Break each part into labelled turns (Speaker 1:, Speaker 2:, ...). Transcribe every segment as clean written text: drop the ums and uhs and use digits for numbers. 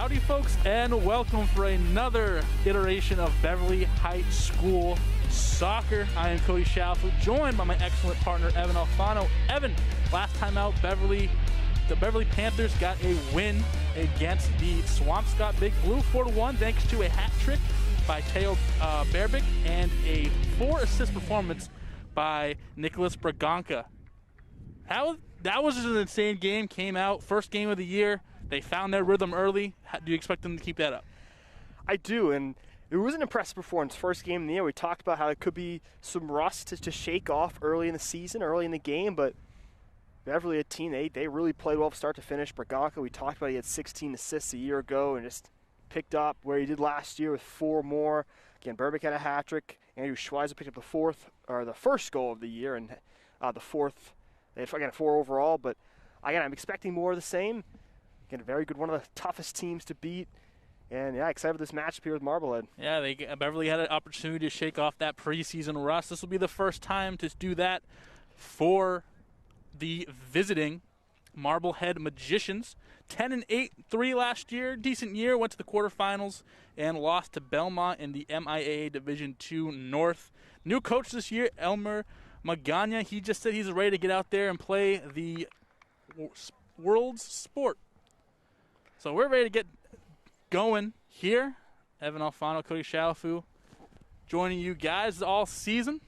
Speaker 1: Howdy folks, and welcome for another iteration of Beverly High School Soccer. I am Cody Shalfo, joined by my excellent partner Evan Alfano. Evan, last time out, the Beverly Panthers got a win against the Swampscott Big Blue 4-1 thanks to a hat trick by Teo Berbick and a 4-assist performance by Nicholas Braganca. That was just an insane game. Came out, first game of the year. They found their rhythm early. How, do you expect them to keep that up?
Speaker 2: I do, and it was an impressive performance. First game of the year, we talked about how it could be some rust to shake off early in the season, early in the game, but Beverly, a team, they really played well from start to finish. Braganca, we talked about he had 16 assists a year ago and just picked up where he did last year with 4 more. Again, Berbick had a hat trick. Andrew Schweizer picked up the first goal of the year, and the fourth. They had, again, 4 overall, but again, I'm expecting more of the same. Again, a very good, one of the toughest teams to beat. And, yeah, excited for this matchup here with Marblehead.
Speaker 1: Yeah, Beverly had an opportunity to shake off that preseason rust. This will be the first time to do that for the visiting Marblehead Magicians. 10-8-3 last year, decent year. Went to the quarterfinals and lost to Belmont in the MIAA Division II North. New coach this year, Elmer Magana. He just said he's ready to get out there and play the world's sport. So we're ready to get going here. Evan Alfano, Cody Shalfo, joining you guys all season.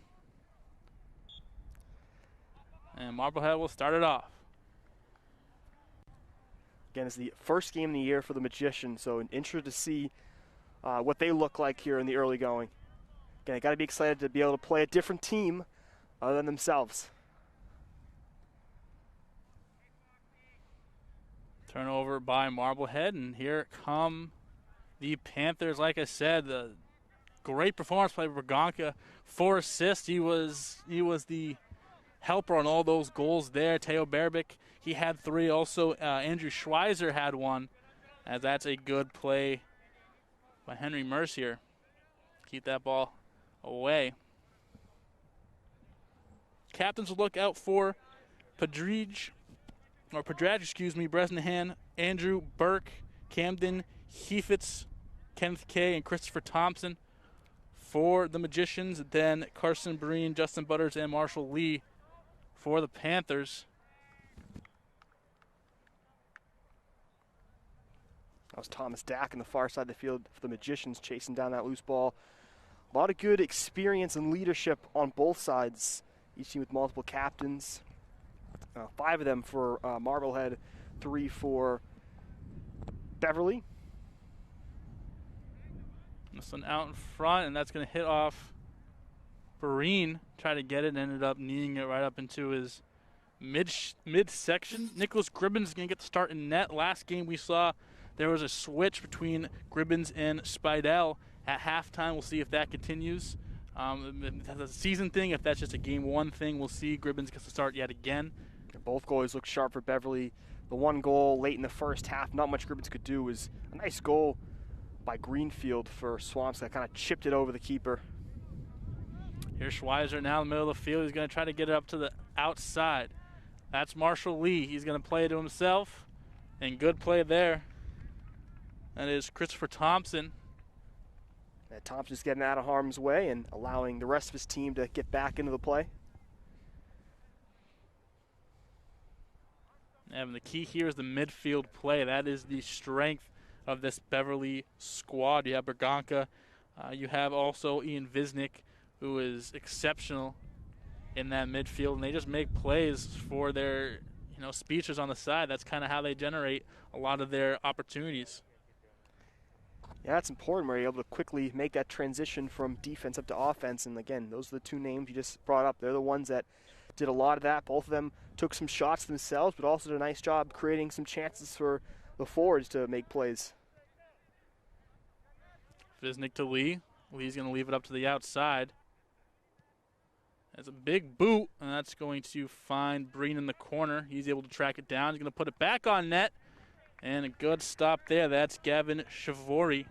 Speaker 1: And Marblehead will start it off.
Speaker 2: Again, it's the first game of the year for the Magicians, so interested to see what they look like here in the early going. Again, they got to be excited to be able to play a different team other than themselves.
Speaker 1: Turnover by Marblehead, and here come the Panthers. Like I said, the great performance by Braganca, 4 assists. He was the helper on all those goals there. Teo Berbick, he had 3. Also, Andrew Schweizer had 1. And that's a good play by Henry Mercier. Keep that ball away. Captains will look out for Padraig, Bresnahan, Andrew Burke, Camden Heifetz, Kenneth Kay, and Christopher Thompson. For the Magicians, then Carson Breen, Justin Butters, and Marshall Lee for the Panthers.
Speaker 2: That was Thomas Dack on the far side of the field for the Magicians, chasing down that loose ball. A lot of good experience and leadership on both sides, each team with multiple captains. 5 of them for Marblehead, 3 for Beverly.
Speaker 1: This one out in front, and that's going to hit off Breen. Tried to get it and ended up kneeing it right up into his midsection. Nicholas Gribbins is going to get the start in net. Last game we saw there was a switch between Gribbins and Spidell at halftime. We'll see if that continues. If that's a season thing, if that's just a game 1 thing, we'll see. Gribbins gets to start yet again.
Speaker 2: Both goalies look sharp for Beverly. The one goal late in the first half, not much Gribbins could do, was a nice goal by Greenfield for Swamps that kind of chipped it over the keeper.
Speaker 1: Here's Schweizer now in the middle of the field. He's going to try to get it up to the outside. That's Marshall Lee. He's going to play it to himself, and good play there. That is Christopher Thompson.
Speaker 2: Thompson's getting out of harm's way and allowing the rest of his team to get back into the play.
Speaker 1: And the key here is the midfield play. That is the strength of this Beverly squad. You have Braganca. You have also Ian Visnick, who is exceptional in that midfield. And they just make plays for their speeches on the side. That's kind of how they generate a lot of their opportunities.
Speaker 2: Yeah, that's important where you're able to quickly make that transition from defense up to offense. And, again, those are the 2 names you just brought up. They're the ones that did a lot of that. Both of them took some shots themselves, but also did a nice job creating some chances for the forwards to make plays.
Speaker 1: Visnick to Lee. Lee's going to leave it up to the outside. That's a big boot, and that's going to find Breen in the corner. He's able to track it down. He's going to put it back on net, and a good stop there. That's Gavin Shavori.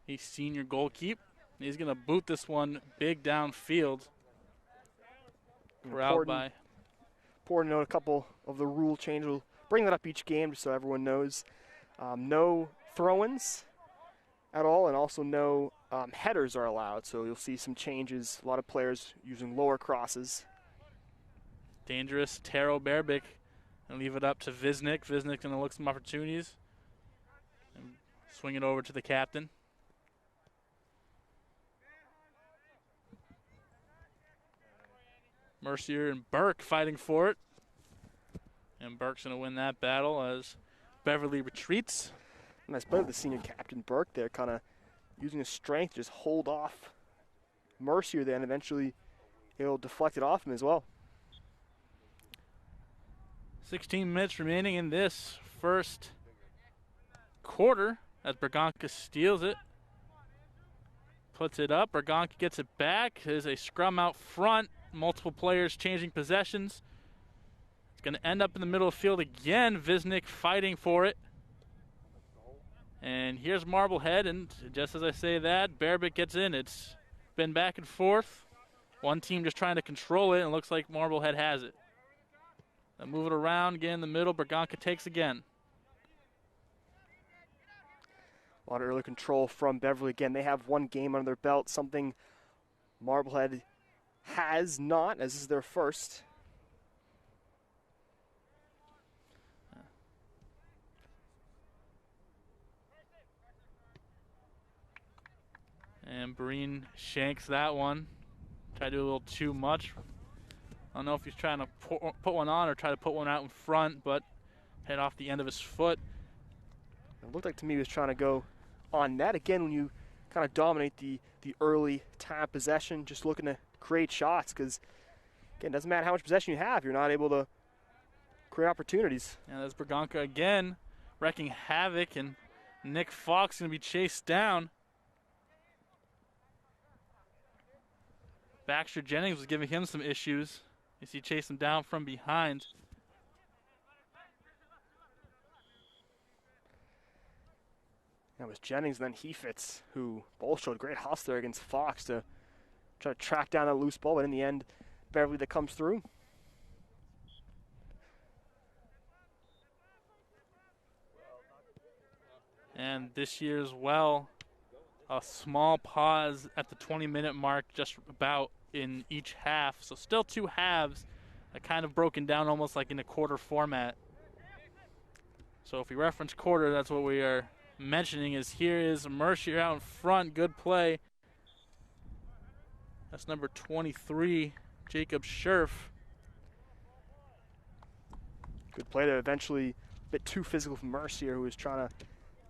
Speaker 1: He's senior goalkeeper. He's going to boot this one big downfield.
Speaker 2: Important to note a couple of the rule changes. We'll bring that up each game just so everyone knows. No throw-ins at all, and also no headers are allowed. So you'll see some changes. A lot of players using lower crosses.
Speaker 1: Dangerous Taro Berbick. And leave it up to Visnik. Visnik going to look some opportunities. And swing it over to the captain. Mercier and Burke fighting for it. And Burke's going to win that battle as Beverly retreats.
Speaker 2: Nice play with the senior captain, Burke, there, kind of using his strength to just hold off Mercier there, and eventually he'll deflect it off him as well.
Speaker 1: 16 minutes remaining in this first quarter as Berganca steals it. Puts it up. Berganca gets it back. There's a scrum out front. Multiple players changing possessions. It's going to end up in the middle of the field again. Visnik fighting for it. And here's Marblehead, and just as I say that, Berbick gets in. It's been back and forth. One team just trying to control it, and it looks like Marblehead has it. They move it around again in the middle. Berganca takes again.
Speaker 2: A lot of early control from Beverly. Again, they have one game under their belt, something Marblehead has not, as this is their first.
Speaker 1: And Breen shanks that one. Tried to do a little too much. I don't know if he's trying to put one on or try to put one out in front, but head off the end of his foot.
Speaker 2: It looked like to me he was trying to go on net. Again, when you kind of dominate the early time possession, just looking to create shots, because, again, it doesn't matter how much possession you have, you're not able to create opportunities.
Speaker 1: And there's Berganca again, wrecking havoc, and Nick Fox going to be chased down. Baxter Jennings was giving him some issues. You see, chase him down from behind.
Speaker 2: That was Jennings and then Heifetz, who both showed great hustle there against Fox to try to track down that loose ball, but in the end, Beverly that comes through.
Speaker 1: And this year as well, a small pause at the 20-minute mark, just about in each half. So still two halves, kind of broken down almost like in a quarter format. So if we reference quarter, that's what we are mentioning. Is here is Mercier out in front. Good play. That's number 23, Jacob Scherf.
Speaker 2: Good play there. Eventually a bit too physical from Mercier, who was trying to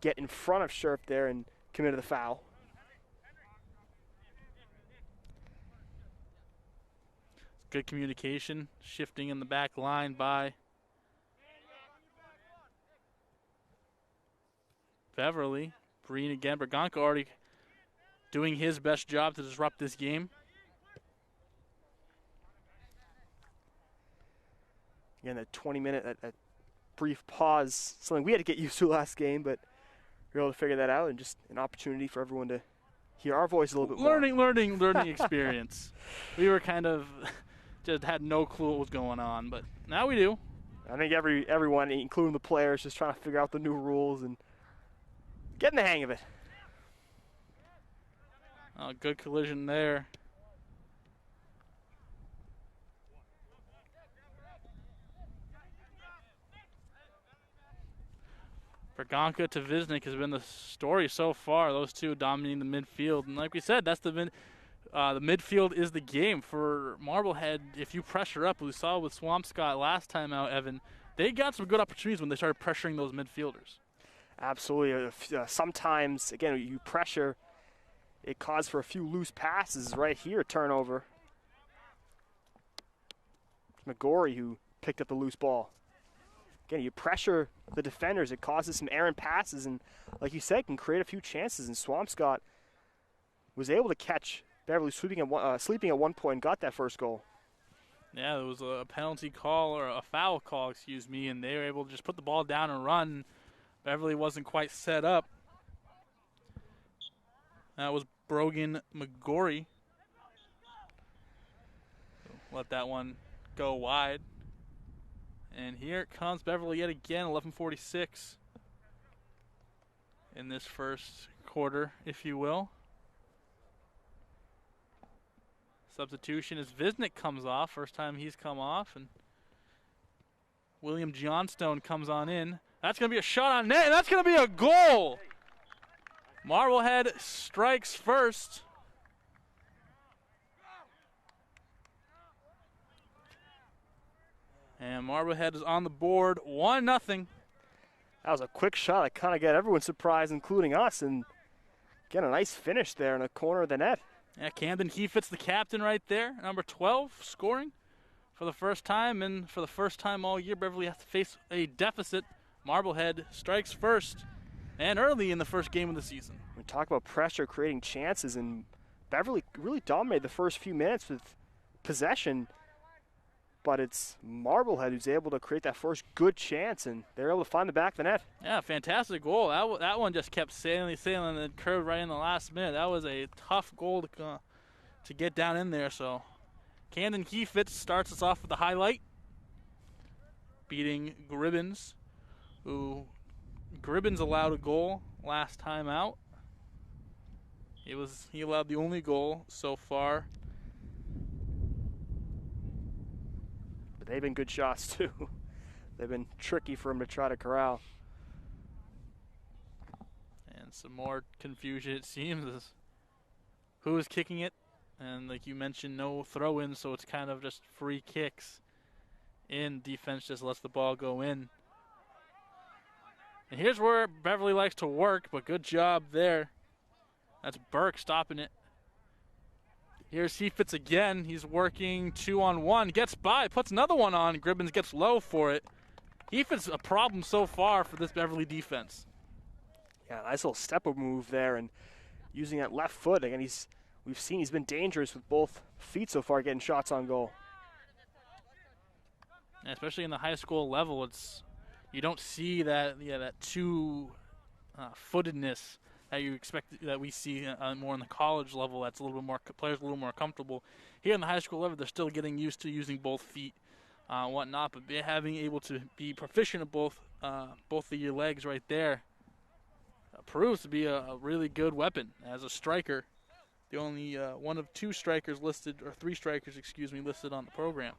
Speaker 2: get in front of Scherf there and committed the foul.
Speaker 1: Good communication, shifting in the back line by Beverly. Breen again. Berganca already doing his best job to disrupt this game.
Speaker 2: Again, that 20-minute, that brief pause, something we had to get used to last game, but we were able to figure that out, and just an opportunity for everyone to hear our voice a little bit more.
Speaker 1: Learning experience. We were kind of just had no clue what was going on, but now we do.
Speaker 2: I think everyone, including the players, just trying to figure out the new rules and getting the hang of it.
Speaker 1: Good collision there. Berganca to Visnik has been the story so far. Those two dominating the midfield. And like we said, that's the midfield is the game for Marblehead. If you pressure up, we saw with Swampscott last time out, Evan, they got some good opportunities when they started pressuring those midfielders.
Speaker 2: Absolutely. Sometimes, again, you pressure, it caused for a few loose passes right here, turnover. McGorry who picked up the loose ball. Again, you pressure the defenders, it causes some errant passes, and like you said, can create a few chances. And Swampscott was able to catch Beverly sleeping at one point and got that first goal.
Speaker 1: Yeah, there was a penalty call, or a foul call, excuse me, and they were able to just put the ball down and run. Beverly wasn't quite set up. That was Brogan McGorry. Let that one go wide. And here comes Beverly yet again, 11:46. in this first quarter, if you will. Substitution as Visnick comes off. First time he's come off. And William Johnstone comes on in. That's going to be a shot on net, and that's going to be a goal. Marblehead strikes first. And Marblehead is on the board, 1-0.
Speaker 2: That was a quick shot that kind of got everyone surprised, including us, and get a nice finish there in the corner of the net.
Speaker 1: Yeah, Camden Heifetz, the captain right there, number 12, scoring for the first time. And for the first time all year, Beverly has to face a deficit. Marblehead strikes first and early in the first game of the season.
Speaker 2: We talk about pressure, creating chances, and Beverly really dominated the first few minutes with possession. But it's Marblehead who's able to create that first good chance, and they're able to find the back of the net.
Speaker 1: Yeah, fantastic goal. That one just kept sailing, and curved right in the last minute. That was a tough goal to get down in there. So Camden Heifetz starts us off with the highlight, beating Gribbins, who Gribbins allowed a goal last time out. He allowed the only goal so far.
Speaker 2: But they've been good shots too. They've been tricky for him to try to corral.
Speaker 1: And some more confusion, it seems, as who is kicking it. And like you mentioned, no throw-in, so it's kind of just free kicks in. Defense just lets the ball go in. And here's where Beverly likes to work, but good job there. That's Burke stopping it. Here's Heifetz again. He's working 2-on-1. Gets by, puts another one on. Gribbins gets low for it. Heifetz a problem so far for this Beverly defense.
Speaker 2: Yeah, nice little step-up move there, and using that left foot. Again, we've seen he's been dangerous with both feet so far, getting shots on goal.
Speaker 1: And especially in the high school level, you don't see that two-footedness that you expect that we see more in the college level. That's a little bit more, players a little more comfortable. Here in the high school level, they're still getting used to using both feet, whatnot. But having able to be proficient at both of your legs right there proves to be a really good weapon as a striker. The only one of two strikers listed, or three strikers, listed on the program.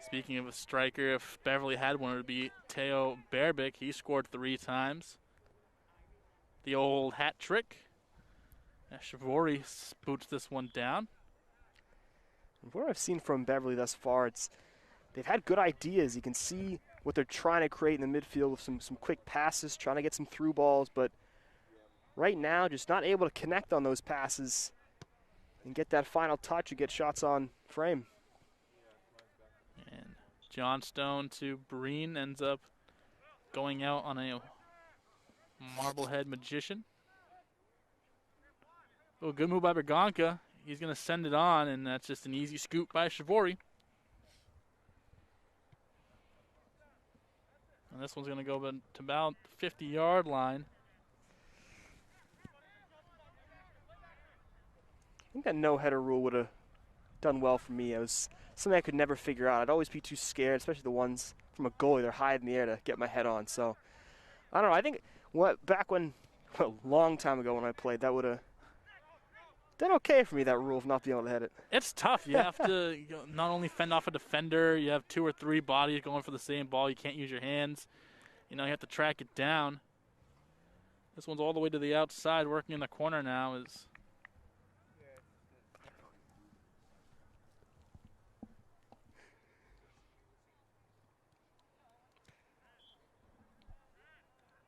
Speaker 1: Speaking of a striker, if Beverly had one, it would be Teo Berbick. He scored 3 times. The old hat trick. Shavori boots this one down.
Speaker 2: What I've seen from Beverly thus far, they've had good ideas. You can see what they're trying to create in the midfield with some quick passes, trying to get some through balls, but right now just not able to connect on those passes and get that final touch and get shots on frame.
Speaker 1: And Johnstone to Breen ends up going out on a Marblehead Magician. Oh, good move by Berganca. He's going to send it on, and that's just an easy scoop by Shavori. And this one's going to go to about the 50-yard line.
Speaker 2: I think that no-header rule would have done well for me. It was something I could never figure out. I'd always be too scared, especially the ones from a goalie. They're high in the air to get my head on. So, I don't know. I think back when, a long time ago when I played, that would have done okay for me, that rule of not being able to hit it.
Speaker 1: It's tough. You have to not only fend off a defender, you have 2 or 3 bodies going for the same ball. You can't use your hands. You have to track it down. This one's all the way to the outside, working in the corner now.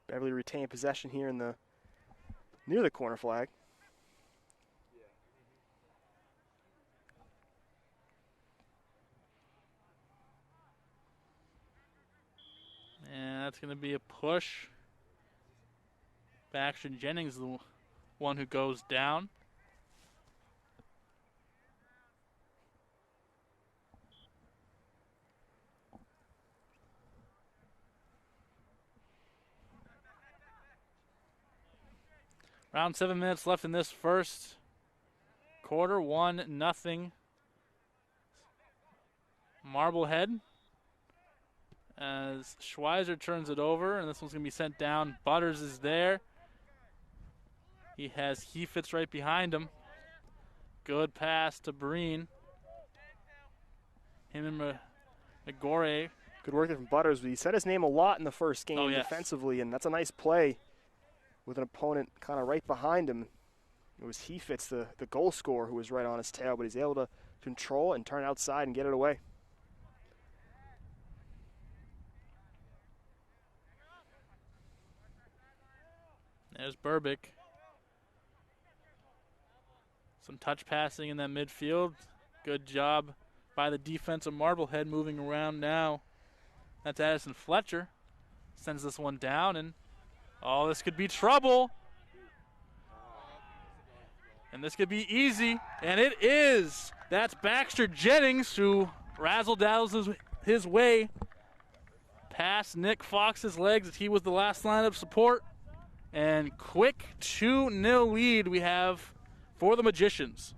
Speaker 2: Beverly retained possession here near the corner flag.
Speaker 1: And that's going to be a push. Baxter Jennings, the one who goes down. Around 7 minutes left in this first quarter. 1-0. Marblehead. as Schweizer turns it over, and this one's going to be sent down. Butters is there. He has Heifetz right behind him. Good pass to Breen. Him and McGorry.
Speaker 2: Good work there from Butters. He said his name a lot in the first game defensively, and that's a nice play with an opponent kind of right behind him. It was Heifetz, the goal scorer, who was right on his tail, but he's able to control and turn outside and get it away.
Speaker 1: There's Burbick. Some touch passing in that midfield. Good job by the defense of Marblehead moving around now. That's Addison Fletcher. Sends this one down, and oh, this could be trouble. And this could be easy, and it is. That's Baxter Jennings who razzle-dazzles his way past Nick Fox's legs as he was the last line of support. And quick 2-0 lead we have for the Magicians.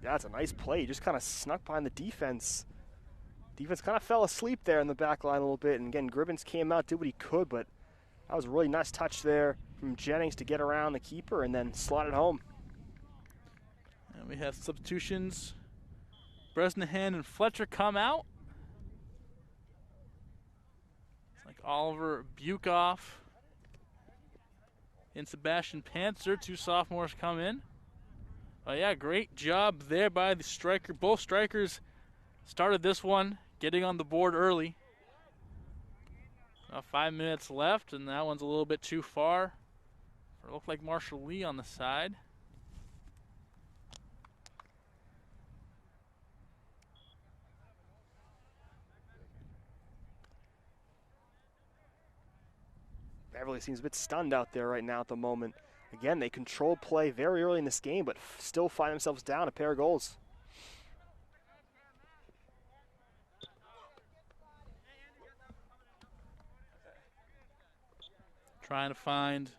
Speaker 2: Yeah, that's a nice play. He just kind of snuck behind the defense. Defense kind of fell asleep there in the back line a little bit. And again, Gribbins came out, did what he could, but that was a really nice touch there from Jennings to get around the keeper and then slot it home.
Speaker 1: And we have substitutions. Bresnahan and Fletcher come out. It's like Oliver Bukoff and Sebastian Pantzer, two sophomores, come in. Yeah, great job there by the striker. Both strikers started this one, getting on the board early. 5 minutes left, and that one's a little bit too far. It looked like Marshall Lee on the side.
Speaker 2: Beverly seems a bit stunned out there right now at the moment. Again, they controlled play very early in this game, but still find themselves down a pair of goals.
Speaker 1: Trying to find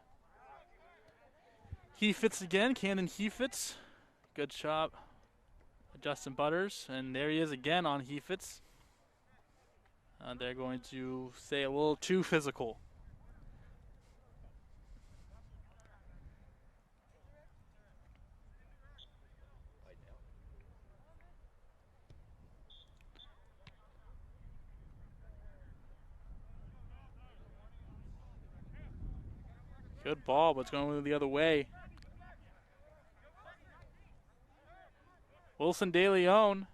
Speaker 1: Heifetz again, Cannon Heifetz. Good shot, Justin Butters, and there he is again on Heifetz. They're going to say a little too physical. Good ball, but it's going the other way. Wilson De Leon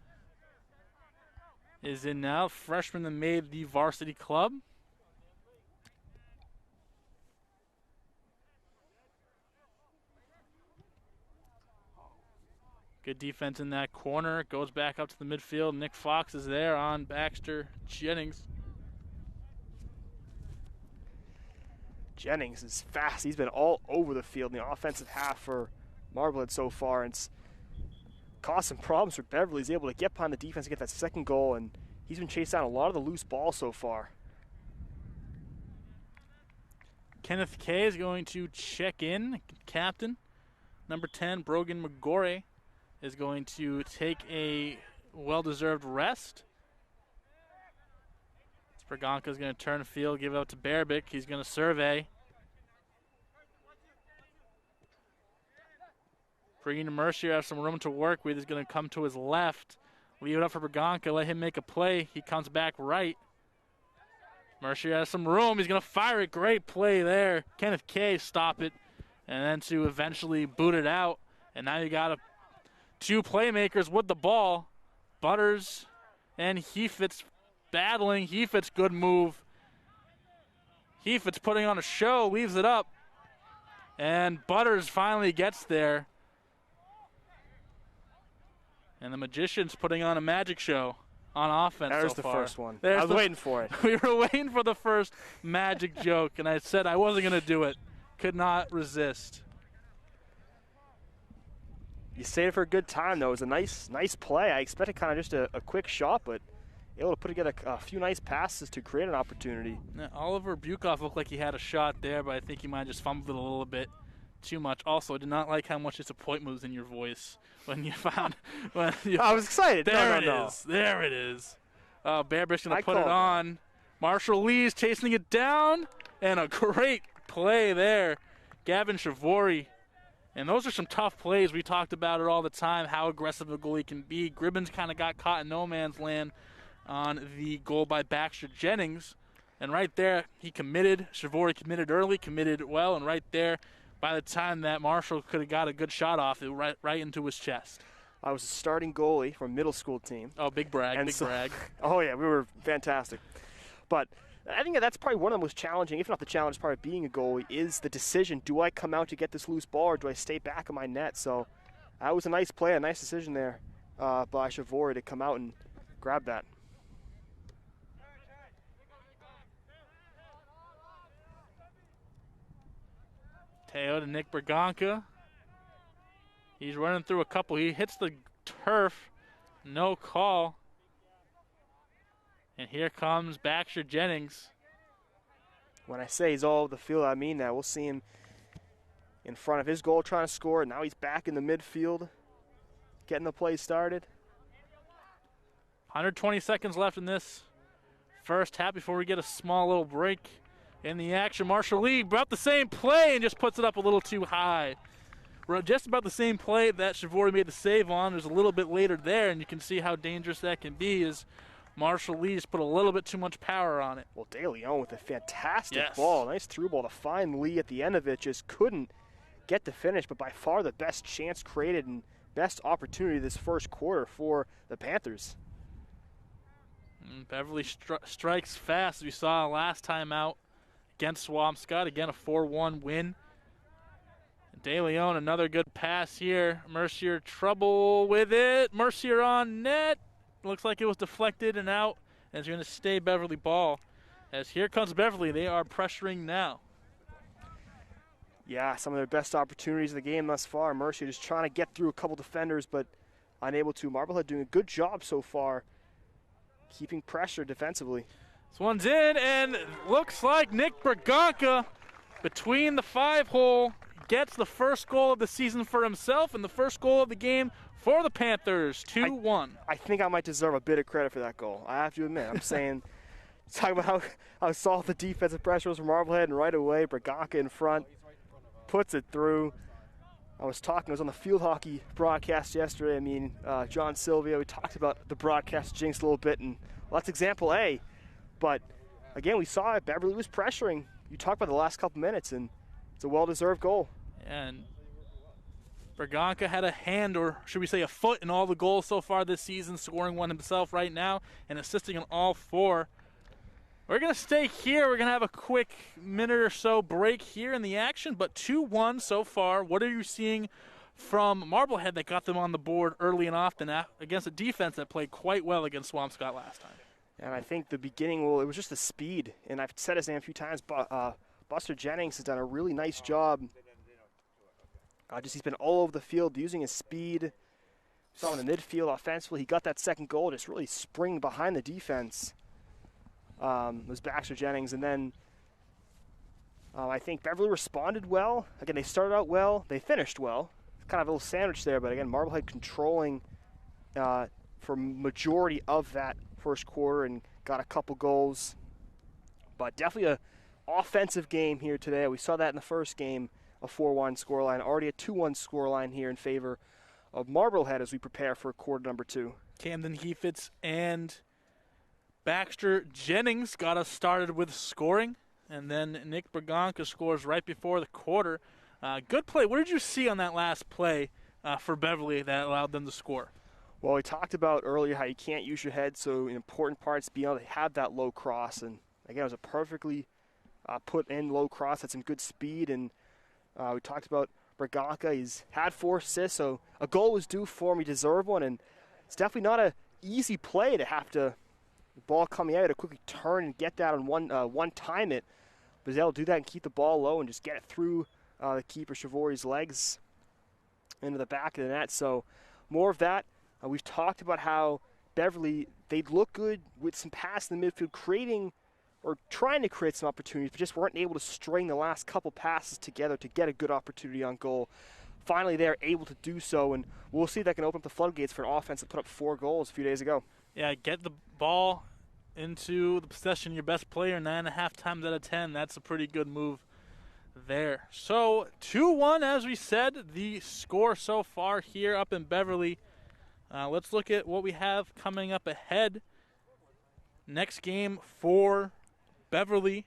Speaker 1: is in now, freshman that made the varsity club. Good defense in that corner. Goes back up to the midfield. Nick Fox is there on Baxter Jennings.
Speaker 2: Jennings is fast. He's been all over the field in the offensive half for Marblehead so far. And it's caused some problems for Beverly. He's able to get behind the defense and get that second goal, and he's been chasing down a lot of the loose ball so far.
Speaker 1: Kenneth Kay is going to check in. Captain, number 10, Brogan McGorry, is going to take a well-deserved rest. Spraganka is going to turn the field, give it out to Bearbick. He's going to survey. Breen Mercier has some room to work with. He's going to come to his left. Leave it up for Braganca. Let him make a play. He comes back right. Mercier has some room. He's going to fire it. Great play there. Kenneth Kay stop it. And then to eventually boot it out. And now you got two playmakers with the ball. Butters and Heifetz battling. Heifetz, good move. Heifetz putting on a show. Leaves it up. And Butters finally gets there. And the Magicians putting on a magic show on offense so far.
Speaker 2: There's the first one.
Speaker 1: I
Speaker 2: was waiting for it.
Speaker 1: We were waiting for the first magic joke, and I said I wasn't going to do it. Could not resist.
Speaker 2: You saved it for a good time, though. It was a nice play. I expected kind of just a quick shot, but able to put together a few nice passes to create an opportunity.
Speaker 1: Now, Oliver Bukoff looked like he had a shot there, but I think he might have just fumbled it a little bit too much. Also, I did not like how much disappointment was in your voice when you found. I
Speaker 2: was excited.
Speaker 1: There
Speaker 2: no.
Speaker 1: There it is. Bearbrick's going to put it on. Marshall Lee's chasing it down, and a great play there. Gavin Shavori. And those are some tough plays. We talked about it all the time, how aggressive a goalie can be. Gribbins kind of got caught in no man's land on the goal by Baxter Jennings. And right there, he committed. Shavori committed early, committed well, and right there, by the time that Marshall could have got a good shot off, it right into his chest.
Speaker 2: I was a starting goalie for a middle school team.
Speaker 1: Oh, big brag, brag.
Speaker 2: Oh, yeah, we were fantastic. But I think that's probably one of the most challenging, if not the challenge part of being a goalie, is the decision, do I come out to get this loose ball or do I stay back in my net? So that was a nice play, a nice decision there by Shavori to come out and grab that.
Speaker 1: Teo to Nick Berganca. He's running through a couple. He hits the turf. No call. And here comes Baxter Jennings.
Speaker 2: When I say he's all over the field, I mean that. We'll see him in front of his goal trying to score. And now he's back in the midfield, getting the play started.
Speaker 1: 120 seconds left in this first half before we get a small little break in the action. Marshall Lee about the same play and just puts it up a little too high. Just about the same play that Shavori made the save on. There's a little bit later there, and you can see how dangerous that can be as Marshall Lee's put a little bit too much power on it.
Speaker 2: Well, De Leon with a fantastic ball. Nice through ball to find Lee at the end of it. Just couldn't get to finish, but by far the best chance created and best opportunity this first quarter for the Panthers.
Speaker 1: And Beverly strikes fast, as we saw last time out against Swampscott. Again, a 4-1 win. De Leon, another good pass here. Mercier, trouble with it. Mercier on net. Looks like it was deflected and out. And it's going to stay Beverly ball. As here comes Beverly. They are pressuring now.
Speaker 2: Yeah, some of their best opportunities of the game thus far. Mercier just trying to get through a couple defenders, but unable to. Marblehead doing a good job so far, keeping pressure defensively.
Speaker 1: This one's in, and looks like Nick Berganca between the 5-hole gets the first goal of the season for himself and the first goal of the game for the Panthers, 2-1.
Speaker 2: I think I might deserve a bit of credit for that goal. I have to admit. I'm saying, talking about how soft the defensive pressure was from Marblehead, and right away, Berganca in front, puts it through. I was on the field hockey broadcast yesterday. I mean, John Sylvia, we talked about the broadcast jinx a little bit, and well, that's example A. But, again, we saw it. Beverly was pressuring. You talked about the last couple minutes, and it's a well-deserved goal.
Speaker 1: And Berganca had a hand, or should we say a foot, in all the goals so far this season, scoring one himself right now and assisting in all 4. We're going to stay here. We're going to have a quick minute or so break here in the action, but 2-1 so far. What are you seeing from Marblehead that got them on the board early and often against a defense that played quite well against Swampscott last time?
Speaker 2: And I think the beginning, well, it was just the speed. And I've said his name a few times, but Buster Jennings has done a really nice job. He's been all over the field using his speed. Saw him in the midfield offensively. He got that second goal, just really spring behind the defense. Was Baxter Jennings. And then I think Beverly responded well. Again, they started out well. They finished well. Kind of a little sandwich there, but again, Marblehead controlling for majority of that first quarter and got a couple goals. But definitely a offensive game here today. We saw that in the first game, a 4-1 scoreline. Already a 2-1 scoreline here in favor of Marblehead as we prepare for quarter number 2.
Speaker 1: Camden Heifetz and Baxter Jennings got us started with scoring, and then Nick Berganca scores right before the quarter. Good play. What did you see on that last play for Beverly that allowed them to score?
Speaker 2: Well, we talked about earlier how you can't use your head, so an important part is being able to have that low cross. And again, it was a perfectly put in low cross. Had some good speed, and we talked about Berganca. He's had 4 assists, so a goal was due for him. He deserved one, and it's definitely not an easy play to have to the ball coming out to quickly turn and get that on one time it. But he's able to do that and keep the ball low and just get it through the keeper Shavori's legs into the back of the net. So more of that. We've talked about how Beverly, they'd look good with some pass in the midfield, creating or trying to create some opportunities, but just weren't able to string the last couple passes together to get a good opportunity on goal. Finally, they're able to do so, and we'll see if that can open up the floodgates for an offense that put up 4 goals a few days ago.
Speaker 1: Yeah, get the ball into the possession of your best player 9.5 times out of 10. That's a pretty good move there. So 2-1, as we said, the score so far here up in Beverly. Let's look at what we have coming up ahead. Next game for Beverly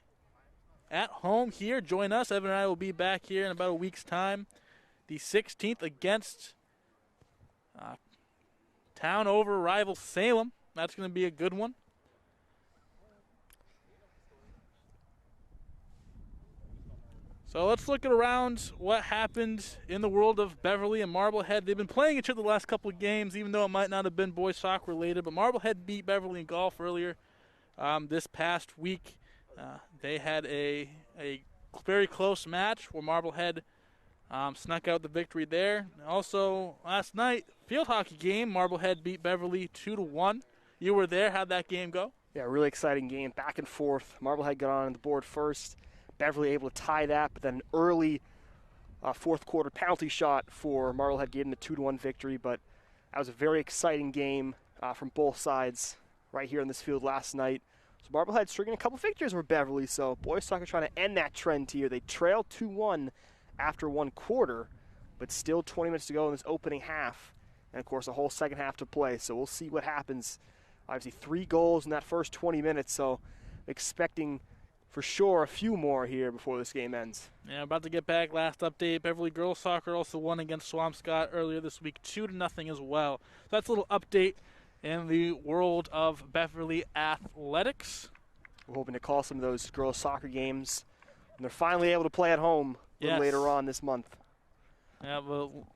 Speaker 1: at home here. Join us. Evan and I will be back here in about a week's time. The 16th against town over rival Salem. That's going to be a good one. So let's look at around what happened in the world of Beverly and Marblehead. They've been playing each other the last couple of games, even though it might not have been boys soccer related. But Marblehead beat Beverly in golf earlier this past week. They had a very close match where Marblehead snuck out the victory there. Also, last night, field hockey game, Marblehead beat Beverly 2-1. You were there. How'd that game go?
Speaker 2: Yeah, really exciting game, back and forth. Marblehead got on the board first. Beverly able to tie that, but then an early fourth quarter penalty shot for Marblehead gave them the 2-1 victory. But that was a very exciting game from both sides right here in this field last night. So Marblehead stringing a couple victories over Beverly. So boys soccer trying to end that trend here. They trailed 2-1 after one quarter, but still 20 minutes to go in this opening half. And, of course, a whole second half to play. So we'll see what happens. Obviously 3 goals in that first 20 minutes, so expecting for sure a few more here before this game ends.
Speaker 1: Yeah, about to get back. Last update, Beverly girls soccer also won against Swampscott earlier this week, 2-0 as well. So that's a little update in the world of Beverly athletics.
Speaker 2: We're hoping to call some of those girls soccer games when they're finally able to play at home later on this month.
Speaker 1: Yeah, well,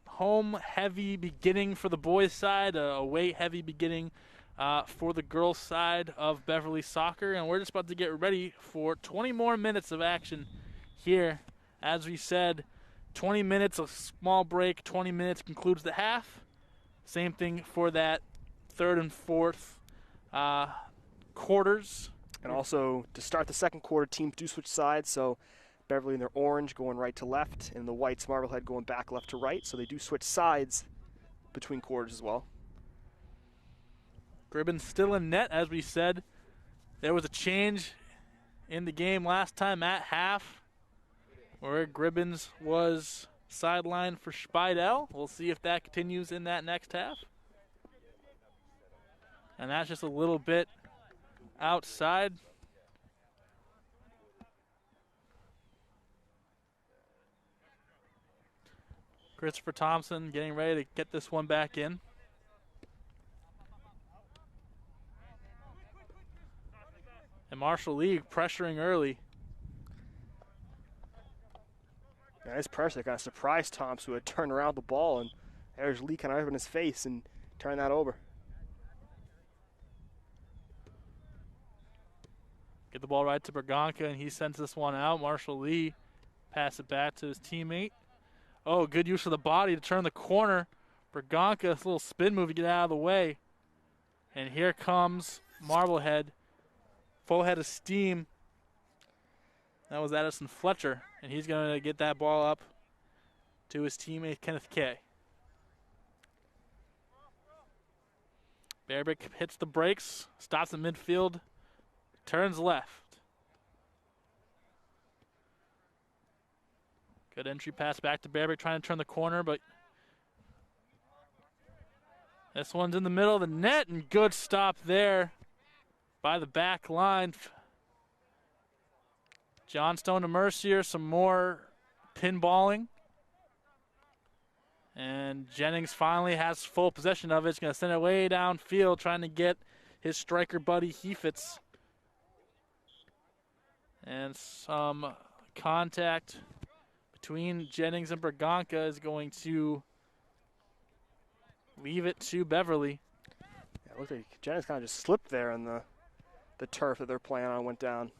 Speaker 1: home-heavy beginning for the boys' side, away-heavy beginning for the girls' side of Beverly soccer, and we're just about to get ready for 20 more minutes of action here. As we said, 20 minutes, a small break, 20 minutes concludes the half. Same thing for that third and fourth quarters.
Speaker 2: And also, to start the second quarter, teams do switch sides, so Beverly in their orange going right to left, and the whites, Marblehead, going back left to right, so they do switch sides between quarters as well.
Speaker 1: Gribbins still in net, as we said. There was a change in the game last time at half where Gribbins was sidelined for Speidel. We'll see if that continues in that next half. And that's just a little bit outside. Christopher Thompson getting ready to get this one back in. And Marshall Lee pressuring early.
Speaker 2: Nice pressure. Kind of surprised Thompson, who had turned around the ball, and there's Lee kind of up in his face and turned that over.
Speaker 1: Get the ball right to Berganca, and he sends this one out. Marshall Lee pass it back to his teammate. Oh, good use of the body to turn the corner. Berganca, this little spin move to get out of the way. And here comes Marblehead. Full head of steam. That was Addison Fletcher, and he's going to get that ball up to his teammate, Kenneth Kay. Bearbrick hits the brakes, stops in midfield, turns left. Good entry pass back to Bearbrick, trying to turn the corner, but this one's in the middle of the net, and good stop there by the back line. Johnstone to Mercier, some more pinballing. And Jennings finally has full possession of it. He's going to send it way downfield, trying to get his striker buddy Heifetz. And some contact between Jennings and Berganca is going to leave it to Beverly.
Speaker 2: Yeah, it looked like Jennings kind of just slipped there on the turf that they're playing on, went down.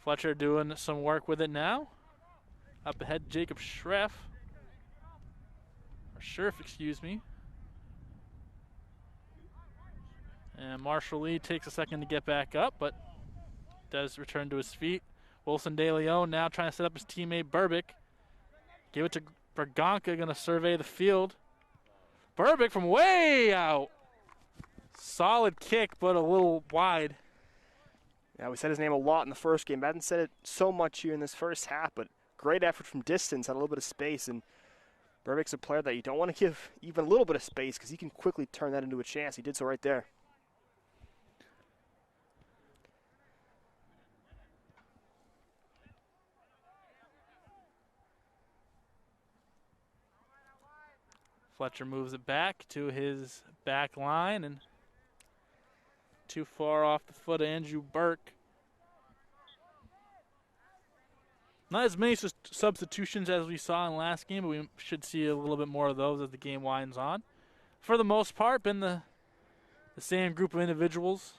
Speaker 1: Fletcher doing some work with it now. Up ahead, Jacob Schreff. Or Scherf, excuse me. And Marshall Lee takes a second to get back up, but does return to his feet. Wilson De Leon now trying to set up his teammate Berbick. Give it to Berganca, going to survey the field. Burbick from way out. Solid kick, but a little wide.
Speaker 2: Yeah, we said his name a lot in the first game. I haven't said it so much here in this first half, but great effort from distance, had a little bit of space, and Burbick's a player that you don't want to give even a little bit of space because he can quickly turn that into a chance. He did so right there.
Speaker 1: Fletcher moves it back to his back line and too far off the foot of Andrew Burke. Not as many substitutions as we saw in last game, but we should see a little bit more of those as the game winds on. For the most part, been the same group of individuals.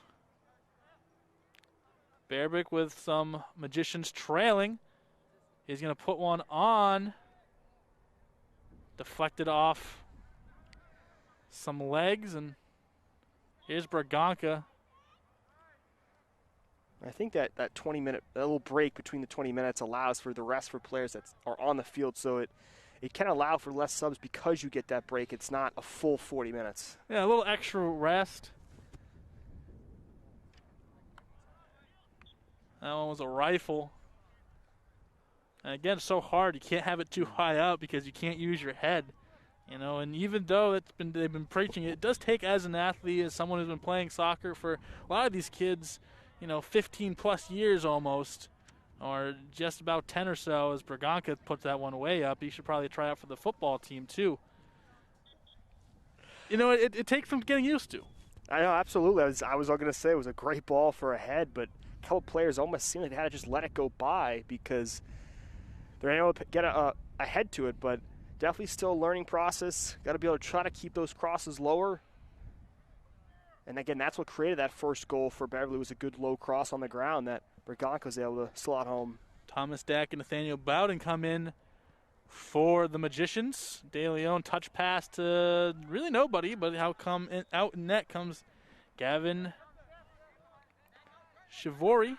Speaker 1: Berbick with some Magicians trailing. He's going to put one on. Deflected off some legs, and here's Braganca.
Speaker 2: I think that 20-minute, that little break between the 20 minutes allows for the rest for players that are on the field, so it can allow for less subs because you get that break. It's not a full 40 minutes.
Speaker 1: Yeah, a little extra rest. That one was a rifle. And again, it's so hard. You can't have it too high up because you can't use your head. You know, and even though they've been preaching it does take, as an athlete, as someone who's been playing soccer for a lot of these kids, 15 plus years almost, or just about 10 or so, as Braganca puts that one way up. He should probably try out for the football team too. It takes some getting used to.
Speaker 2: I know, absolutely. I was going to say it was a great ball for a head, but a couple players almost seemed like they had to just let it go by because they're able to get a head to it, but definitely still a learning process. Got to be able to try to keep those crosses lower. And again, that's what created that first goal for Beverly, was a good low cross on the ground that Braganca was able to slot home.
Speaker 1: Thomas Dack and Nathaniel Bowden come in for the Magicians. De Leon touch pass to really nobody, but out in net comes Gavin Shivori.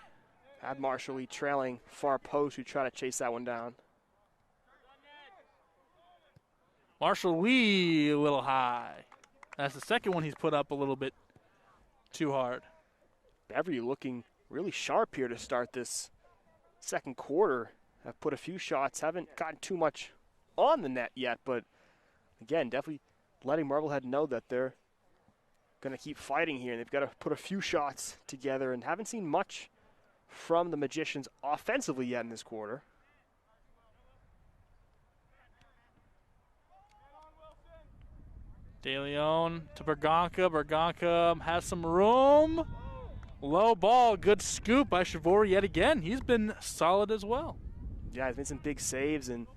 Speaker 2: Had Marshall Lee trailing far post, who try to chase that one down.
Speaker 1: Marshall Lee a little high. That's the second one he's put up a little bit too hard.
Speaker 2: Beverly looking really sharp here to start this second quarter. Have put a few shots, haven't gotten too much on the net yet, but again, definitely letting Marblehead know that they're going to keep fighting here. They've got to put a few shots together and haven't seen much from the Magicians offensively yet in this quarter.
Speaker 1: De Leon to Braganca. Braganca has some room. Low ball, good scoop by Shivori yet again. He's been solid as well.
Speaker 2: Yeah, he's made some big saves, and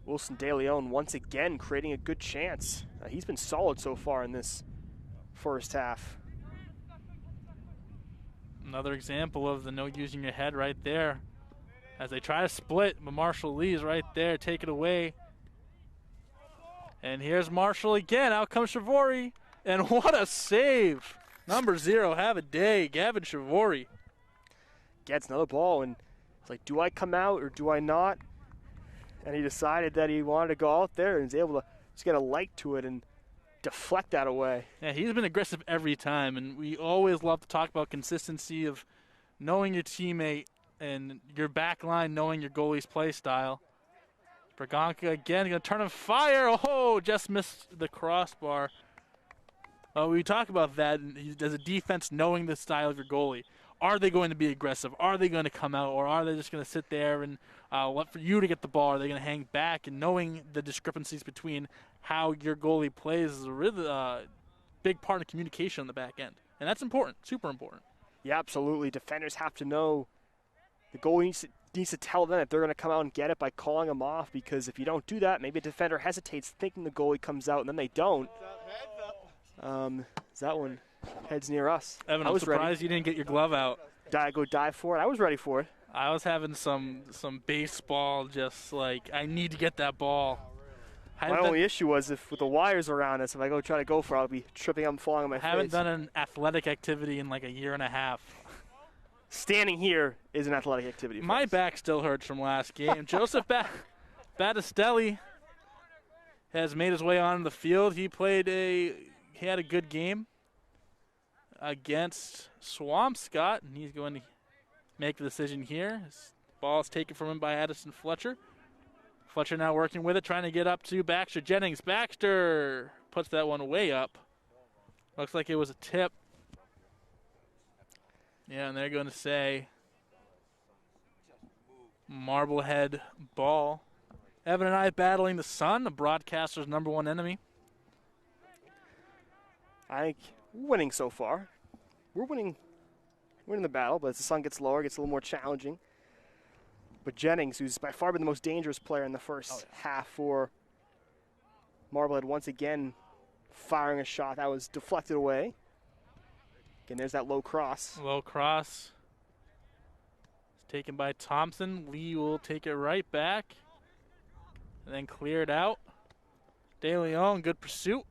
Speaker 2: Wilson De Leon once again creating a good chance. He's been solid so far in this first half.
Speaker 1: Another example of the no using your head right there. As they try to split, but Marshall Lee's right there, take it away. And here's Marshall again. Out comes Shivori. And what a save. Number 0, have a day. Gavin Shivori.
Speaker 2: Gets another ball, and it's like, do I come out or do I not? And he decided that he wanted to go out there and was able to just get a light to it and deflect that away.
Speaker 1: Yeah, he's been aggressive every time, and we always love to talk about consistency of knowing your teammate and your back line, knowing your goalie's play style. Braganca again, going to turn and fire. Oh, just missed the crossbar. We talk about that as a defense, knowing the style of your goalie. Are they going to be aggressive? Are they going to come out? Or are they just going to sit there and let for you to get the ball? Are they going to hang back? And knowing the discrepancies between how your goalie plays is a really big part of communication on the back end. And that's important, super important.
Speaker 2: Yeah, absolutely. Defenders have to know the goalie needs to tell them if they're going to come out and get it by calling them off, because if you don't do that, maybe a defender hesitates thinking the goalie comes out and then they don't. Is that one heads near us?
Speaker 1: Evan, I'm surprised you didn't get your glove out.
Speaker 2: Go dive for it. I was ready for it.
Speaker 1: I was having some baseball, just like, I need to get that ball.
Speaker 2: My only issue was if with the wires around us, if I try to go for it, I'll be tripping up and falling on my face.
Speaker 1: I haven't done an athletic activity in like a year and a half.
Speaker 2: Standing here is an athletic activity.
Speaker 1: My back still hurts from last game. Joseph Battistelli has made his way onto the field. He had a good game against Swampscott, and he's going to make the decision here. His ball is taken from him by Addison Fletcher. Fletcher now working with it, trying to get up to Baxter Jennings. Baxter puts that one way up. Looks like it was a tip. Yeah, and they're going to say Marblehead ball. Evan and I battling the sun, the broadcaster's #1 enemy.
Speaker 2: I think we're winning so far. We're winning the battle, but as the sun gets lower, it gets a little more challenging. But Jennings, who's by far been the most dangerous player in the first half for Marblehead, once again firing a shot that was deflected away. Again, there's that low cross.
Speaker 1: Low cross. It's taken by Thompson. Lee will take it right back. And then clear it out. De Leon, good pursuit.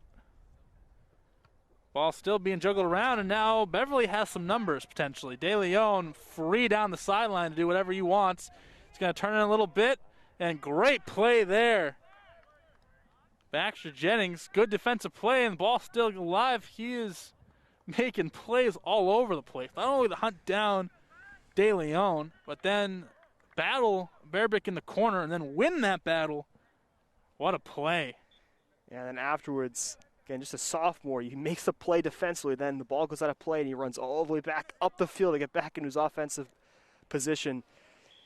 Speaker 1: Ball still being juggled around, and now Beverly has some numbers potentially. De Leon free down the sideline to do whatever he wants. He's going to turn it a little bit, and great play there. Baxter Jennings, good defensive play, and the ball still alive. He is making plays all over the place. Not only to hunt down De Leon, but then battle Bearbrick in the corner and then win that battle. What a play.
Speaker 2: Yeah, and then afterwards, again, just a sophomore, he makes the play defensively, then the ball goes out of play, and he runs all the way back up the field to get back into his offensive position.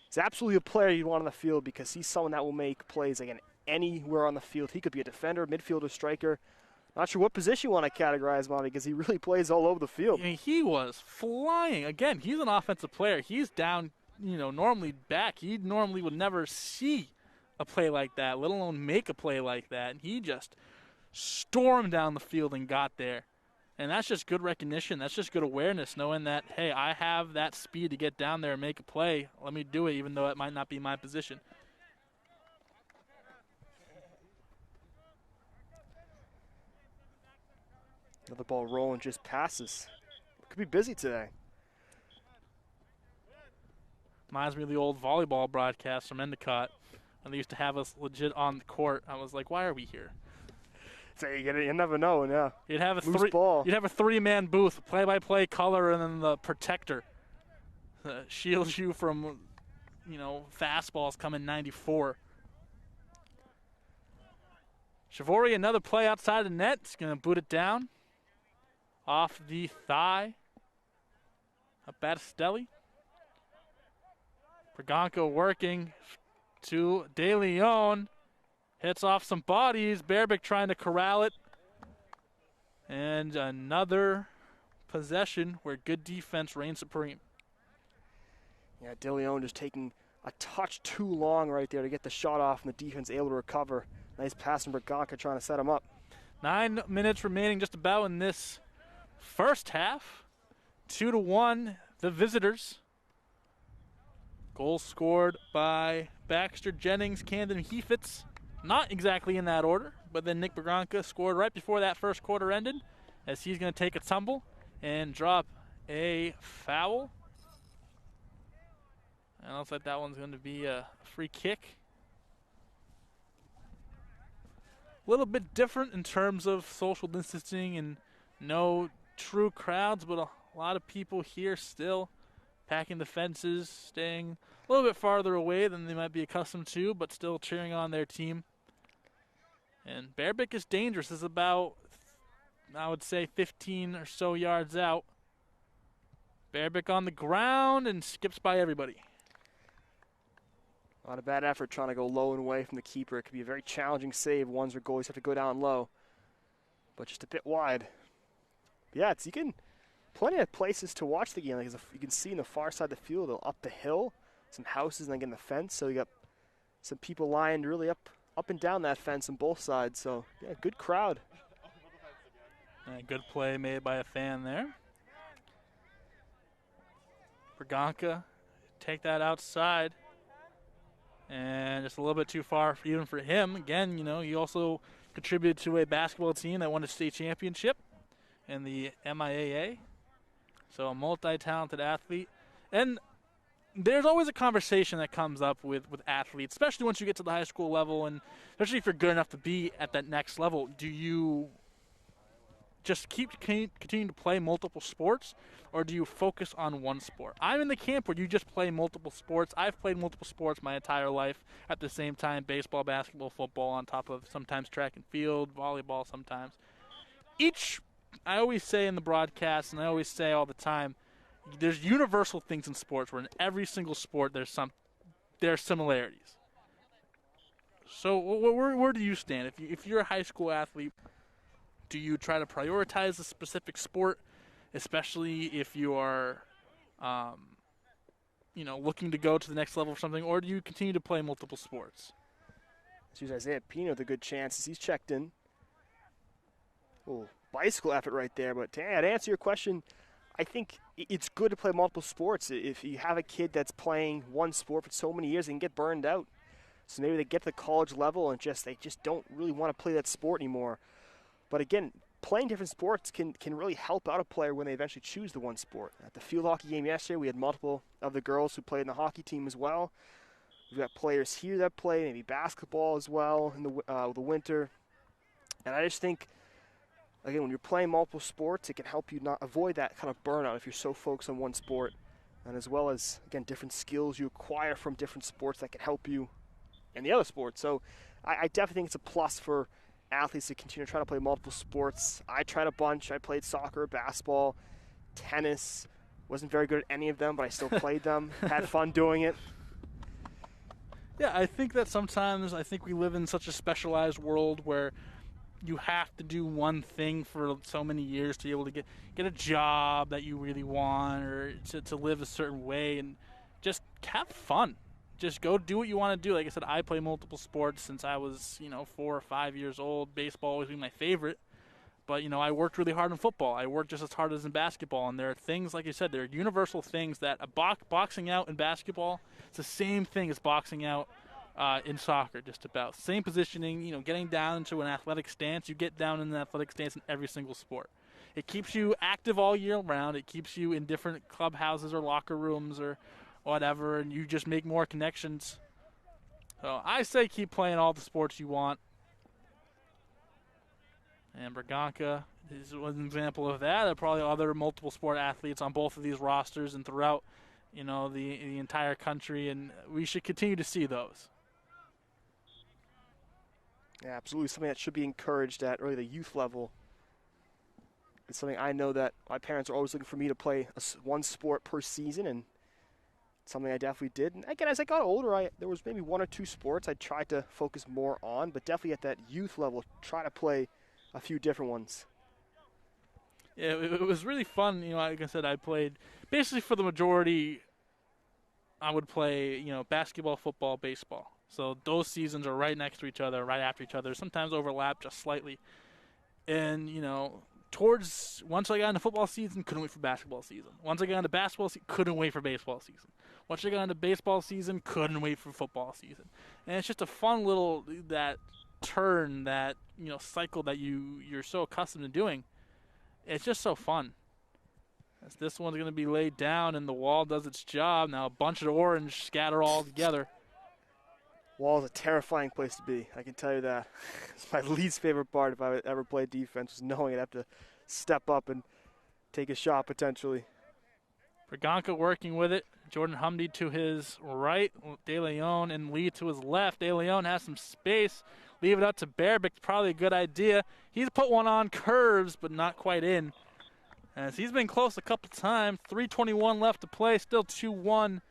Speaker 2: He's absolutely a player you want on the field because he's someone that will make plays again anywhere on the field. He could be a defender, midfielder, striker. Not sure what position you want to categorize him on because he really plays all over the field.
Speaker 1: I mean, he was flying. Again, he's an offensive player. He's down, normally back. He normally would never see a play like that, let alone make a play like that. And he just stormed down the field and got there. And that's just good recognition. That's just good awareness, knowing that, hey, I have that speed to get down there and make a play. Let me do it, even though it might not be my position.
Speaker 2: Another ball rolling, just passes. Could be busy today.
Speaker 1: Reminds me of the old volleyball broadcast from Endicott when they used to have us legit on the court. I was like, why are we here?
Speaker 2: So you never know, yeah.
Speaker 1: You'd have a
Speaker 2: loose ball.
Speaker 1: You'd have a three-man booth, play-by-play color, and then the protector shields you from, fastballs coming 94. Shavori, another play outside the net. He's going to boot it down off the thigh of Battistelli. Braganco working to De Leon. Hits off some bodies. Bearbrick trying to corral it. And another possession where good defense reigns supreme.
Speaker 2: Yeah, De Leon just taking a touch too long right there to get the shot off, and the defense able to recover. Nice pass from Braganca trying to set him up.
Speaker 1: 9 minutes remaining just about in this first half. 2-1, the visitors. Goal scored by Baxter Jennings, Camden Heifetz. Not exactly in that order, but then Nick Braganca scored right before that first quarter ended, as he's going to take a tumble and drop a foul. And it looks like that one's going to be a free kick. A little bit different in terms of social distancing and no true crowds, but a lot of people here still packing the fences, staying a little bit farther away than they might be accustomed to, but still cheering on their team. And Bearbrick is dangerous. It's about, I would say, 15 or so yards out. Bearbrick on the ground and skips by everybody.
Speaker 2: Not a bad effort trying to go low and away from the keeper. It could be a very challenging save, ones where goalies have to go down low, but just a bit wide. But yeah, you can plenty of places to watch the game. Like you can see in the far side of the field, up the hill, some houses, and then again the fence. So you got some people lying really up and down that fence on both sides. So yeah, good crowd.
Speaker 1: And good play made by a fan there. Braganca take that outside. And just a little bit too far even for him. Again, he also contributed to a basketball team that won a state championship in the MIAA. So a multi-talented athlete. And there's always a conversation that comes up with athletes, especially once you get to the high school level, and especially if you're good enough to be at that next level. Do you just continue to play multiple sports, or do you focus on one sport? I'm in the camp where you just play multiple sports. I've played multiple sports my entire life at the same time: baseball, basketball, football, on top of sometimes track and field, volleyball sometimes. I always say in the broadcast, and I always say all the time, there's universal things in sports where in every single sport there are similarities. So where do you stand? If you're a high school athlete, do you try to prioritize a specific sport, especially if you are, looking to go to the next level or something, or do you continue to play multiple sports?
Speaker 2: Let's use Isaiah Pino with a good chance. He's checked in. Oh, bicycle effort right there. But to answer your question, I think it's good to play multiple sports. If you have a kid that's playing one sport for so many years, they can get burned out. So maybe they get to the college level and they just don't really want to play that sport anymore. But again, playing different sports can really help out a player when they eventually choose the one sport. At the field hockey game yesterday, we had multiple of the girls who played in the hockey team as well. We've got players here that play, maybe basketball as well in the winter. And I just think, again, when you're playing multiple sports, it can help you not avoid that kind of burnout if you're so focused on one sport. And as well as, again, different skills you acquire from different sports that can help you in the other sports. So I definitely think it's a plus for athletes to continue to try to play multiple sports. I tried a bunch. I played soccer, basketball, tennis. Wasn't very good at any of them, but I still played them. Had fun doing it.
Speaker 1: Yeah, I think that sometimes we live in such a specialized world where you have to do one thing for so many years to be able to get a job that you really want, or to live a certain way, and just have fun. Just go do what you want to do. Like I said, I play multiple sports since I was, 4 or 5 years old. Baseball always been my favorite. But, I worked really hard in football. I worked just as hard as in basketball. And there are things, like you said, there are universal things that boxing out in basketball, it's the same thing as boxing out in soccer, just about. Same positioning, getting down into an athletic stance. You get down in an athletic stance in every single sport. It keeps you active all year round. It keeps you in different clubhouses or locker rooms or whatever, and you just make more connections. So I say keep playing all the sports you want. And Braganca is one example of that. There are probably other multiple sport athletes on both of these rosters and throughout, the entire country, and we should continue to see those.
Speaker 2: Yeah, absolutely. Something that should be encouraged at really the youth level. It's something I know that my parents are always looking for me to play one sport per season, and something I definitely did. And again, as I got older, there was maybe one or two sports I tried to focus more on, but definitely at that youth level, try to play a few different ones.
Speaker 1: Yeah, it was really fun. Like I said, I played basically for the majority. I would play, basketball, football, baseball. So those seasons are right next to each other, right after each other. Sometimes overlap just slightly. And once I got into football season, couldn't wait for basketball season. Once I got into basketball season, couldn't wait for baseball season. Once I got into baseball season, couldn't wait for football season. And it's just a fun little that turn, that cycle that you're so accustomed to doing. It's just so fun. As this one's going to be laid down and the wall does its job. Now a bunch of orange scatter all together.
Speaker 2: Wall is a terrifying place to be, I can tell you that. It's my least favorite part if I would ever play defense, was knowing I'd have to step up and take a shot potentially.
Speaker 1: Braganca working with it. Jordan Humdy to his right. De Leon and Lee to his left. De Leon has some space. Leave it up to Bearbick. Probably a good idea. He's put one on curves, but not quite in. As he's been close a couple times. 3:21 left to play. Still 2-1.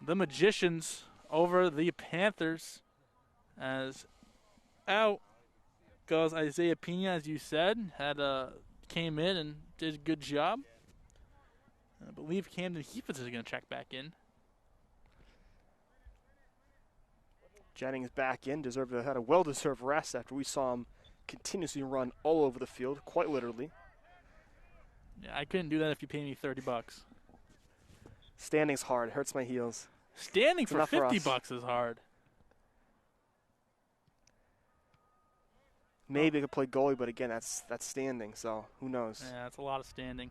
Speaker 1: The Magicians over the Panthers. As out goes Isaiah Pina, as you said. Came in and did a good job. I believe Camden Heifetz is going to check back in.
Speaker 2: Jennings back in. Had a well-deserved rest after we saw him continuously run all over the field, quite literally.
Speaker 1: Yeah, I couldn't do that if you paid me $30.
Speaker 2: Standing's hard. Hurts my heels.
Speaker 1: Standing for $50 is hard.
Speaker 2: Maybe I could play goalie, but again, that's standing, so who knows.
Speaker 1: Yeah, that's a lot of standing.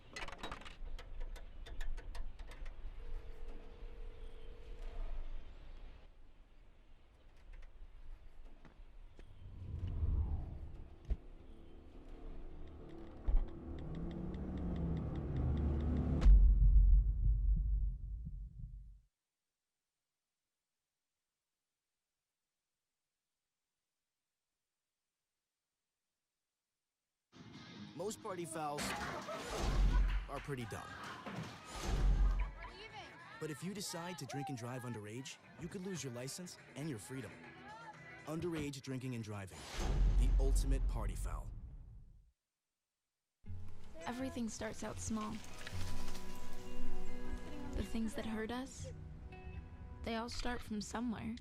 Speaker 3: Most party fouls are pretty dumb. But if you decide to drink and drive underage, you could lose your license and your freedom. Underage drinking and driving, the ultimate party foul.
Speaker 4: Everything starts out small. The things that hurt us, they all start from somewhere.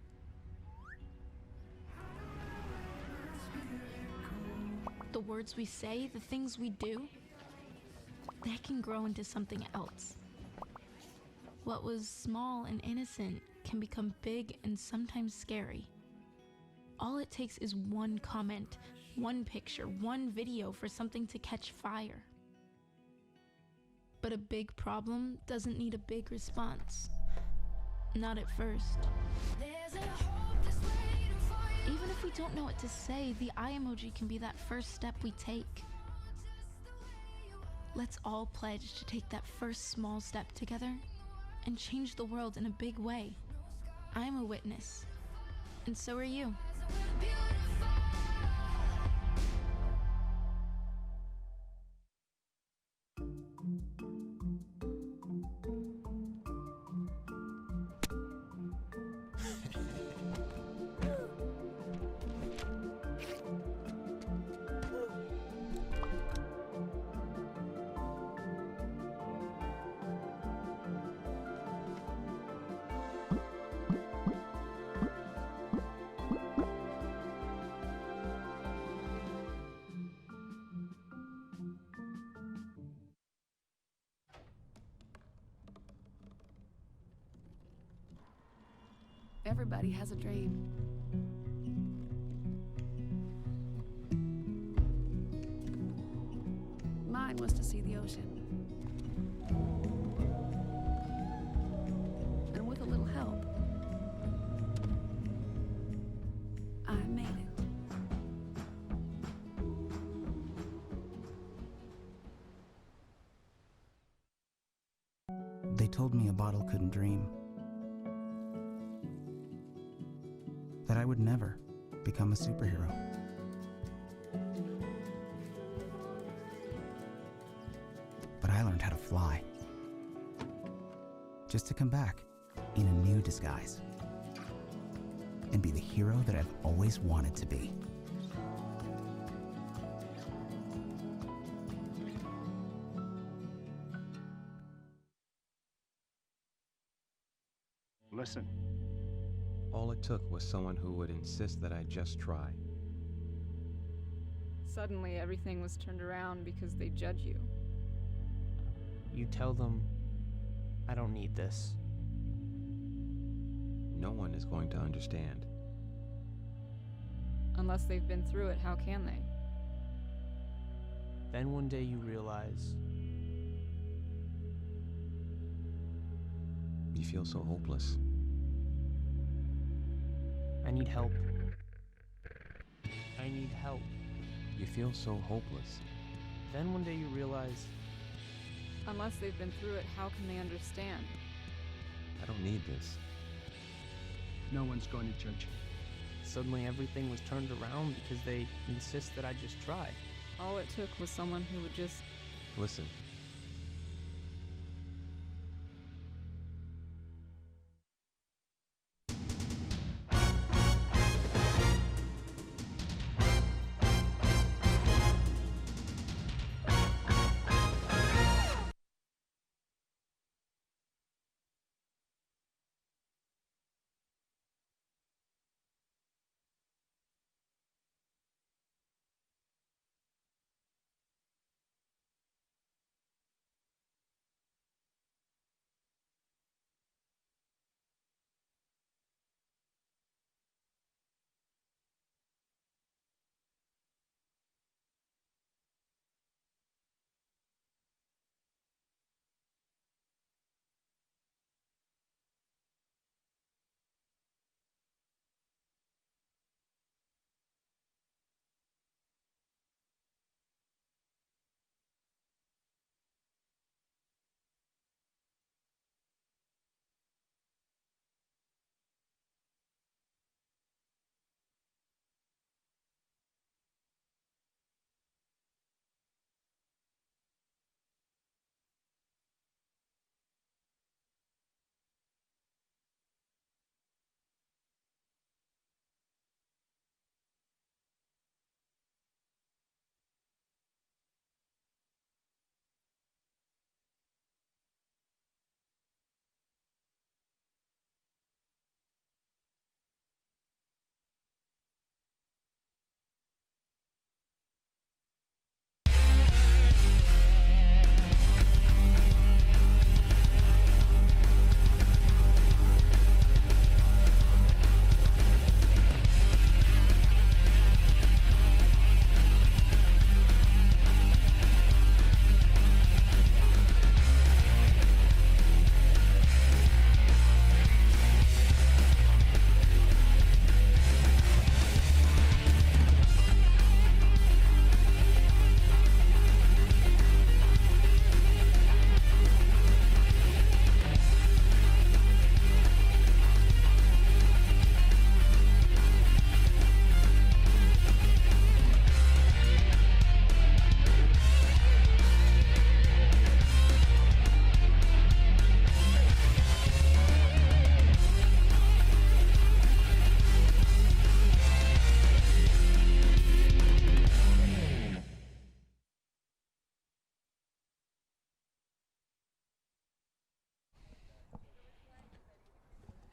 Speaker 4: The words we say, the things we do, they can grow into something else. What was small and innocent can become big and sometimes scary. All it takes is one comment, one picture, one video for something to catch fire. But a big problem doesn't need a big response. Not at first. Even if we don't know what to say, the eye emoji can be that first step we take. Let's all pledge to take that first small step together and change the world in a big way. I'm a witness, and so are you.
Speaker 5: Everybody has a dream. Mine was to see the ocean. And with a little help, I made it.
Speaker 3: They told me a bottle couldn't dream. That I would never become a superhero. But I learned how to fly. Just to come back in a new disguise. And be the hero that I've always wanted to be.
Speaker 2: Listen.
Speaker 6: All it took was someone who would insist that I just try.
Speaker 7: Suddenly, everything was turned around because they judge you.
Speaker 8: You tell them, I don't need this.
Speaker 6: No one is going to understand.
Speaker 7: Unless they've been through it, how can they?
Speaker 8: Then one day you realize
Speaker 6: You feel so hopeless.
Speaker 8: I need help. I need help.
Speaker 6: You feel so hopeless.
Speaker 8: Then one day you realize
Speaker 7: Unless they've been through it, how can they understand?
Speaker 6: I don't need this.
Speaker 9: No one's going to judge you.
Speaker 8: suddenly everything was turned around because they insist that I just try.
Speaker 7: All it took was someone who would just
Speaker 6: Listen.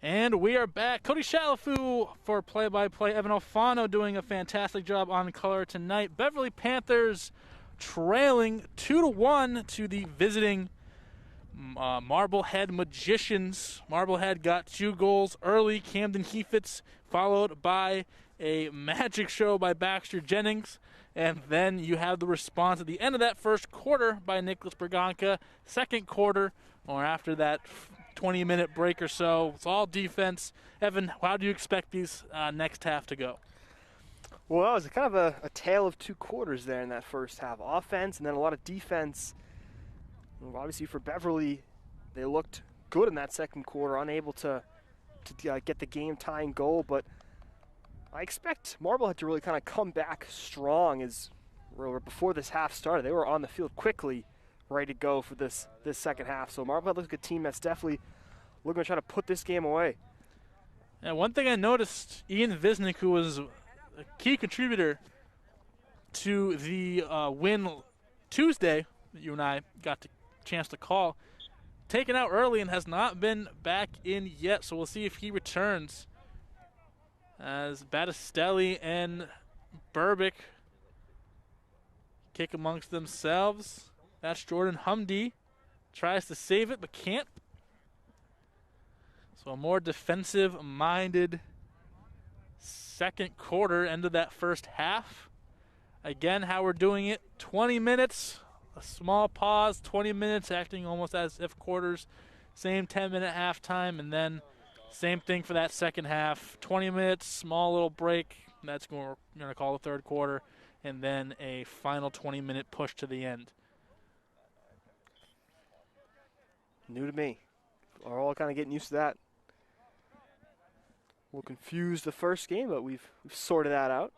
Speaker 1: And we are back. Cody Shalafu for play-by-play. Evan Alfano doing a fantastic job on color tonight. Beverly Panthers trailing 2-1 to the visiting Marblehead Magicians. Marblehead got 2 goals early. Camden Heifetz followed by a magic show by Baxter Jennings. And then you have the response at the end of that first quarter by Nicholas Berganca. Second quarter, or after that 20-minute break or so, it's all defense. Evan, how do you expect these next half to go?
Speaker 2: Well, it was kind of a tale of 2 quarters there in that first half. Offense and then a lot of defense. Obviously for Beverly, they looked good in that second quarter, unable to get the game-tying goal. But I expect Marblehead to really kind of come back strong as before this half started. They were on the field quickly, ready to go for this second half. So Marblehead looks like a team that's definitely looking to try to put this game away.
Speaker 1: And one thing I noticed, Ian Visnick, who was a key contributor to the win Tuesday that you and I got the chance to call, taken out early and has not been back in yet. So we'll see if he returns, as Battistelli and Burbick kick amongst themselves. That's Jordan Humdy. Tries to save it, but can't. So a more defensive-minded second quarter, end of that first half. Again, how we're doing it, 20 minutes, a small pause, 20 minutes, acting almost as if quarters. Same 10-minute halftime, and then same thing for that second half. 20 minutes, small little break. That's what we're going to call the third quarter, and then a final 20-minute push to the end.
Speaker 2: New to me. We're all kind of getting used to that. A little confused the first game, but we've sorted that out.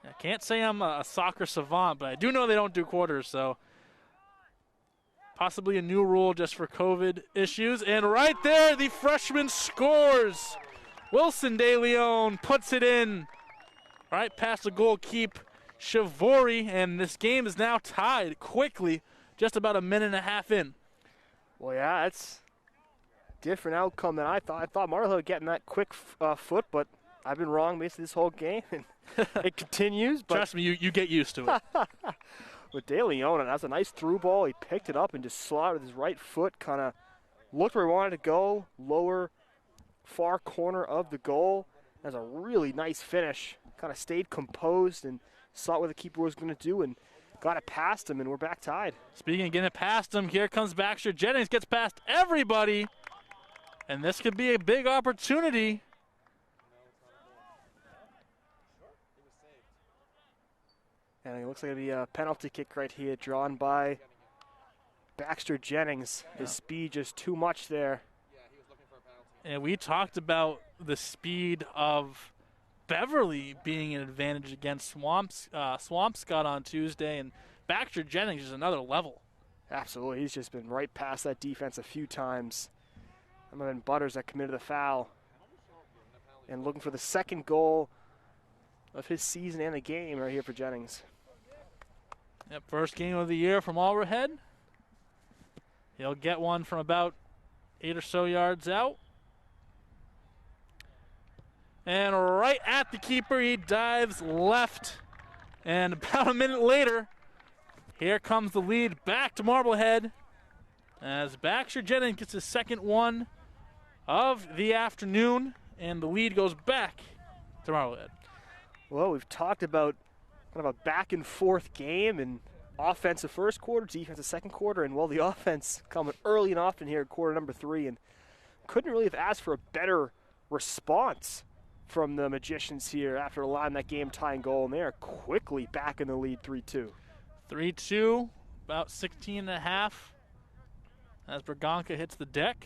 Speaker 1: I can't say I'm a soccer savant, but I do know they don't do quarters, so possibly a new rule just for COVID issues. And right there, the freshman scores. Wilson De Leon puts it in right past the goalkeeper, Shavori, and this game is now tied quickly, just about a minute and a half in.
Speaker 2: Well, yeah, that's a different outcome than I thought. I thought Marblehead would get in that quick foot, but I've been wrong basically this whole game, and it continues. But
Speaker 1: trust me, you get used to it.
Speaker 2: With De Leon, that's a nice through ball. He picked it up and just slotted with his right foot, kind of looked where he wanted to go, lower far corner of the goal. That's a really nice finish. Kind of stayed composed and saw what the keeper was going to do and got it past him, and we're back tied.
Speaker 1: Speaking of getting it past him, here comes Baxter Jennings, gets past everybody, and this could be a big opportunity.
Speaker 2: And it looks like it'll be a penalty kick right here, drawn by Baxter Jennings. His speed just too much there.
Speaker 1: And we talked about the speed of Beverly being an advantage against Swampscott on Tuesday, and Baxter Jennings is another level.
Speaker 2: Absolutely. He's just been right past that defense a few times. That might have been Butters that committed the foul. And looking for the second goal of his season and the game right here for Jennings.
Speaker 1: Yep, first game of the year from Marblehead. He'll get one from about 8 or so yards out. And right at the keeper, he dives left. And about a minute later, here comes the lead back to Marblehead as Baxter Jennings gets his second one of the afternoon, and the lead goes back to Marblehead.
Speaker 2: Well, we've talked about kind of a back-and-forth game, and offensive first quarter, defensive second quarter, and, well, the offense coming early and often here at quarter number 3, and couldn't really have asked for a better response from the Magicians here after allowing that game-tying goal, and they are quickly back in the lead 3-2.
Speaker 1: 3-2, about 16 and a half as Berganca hits the deck.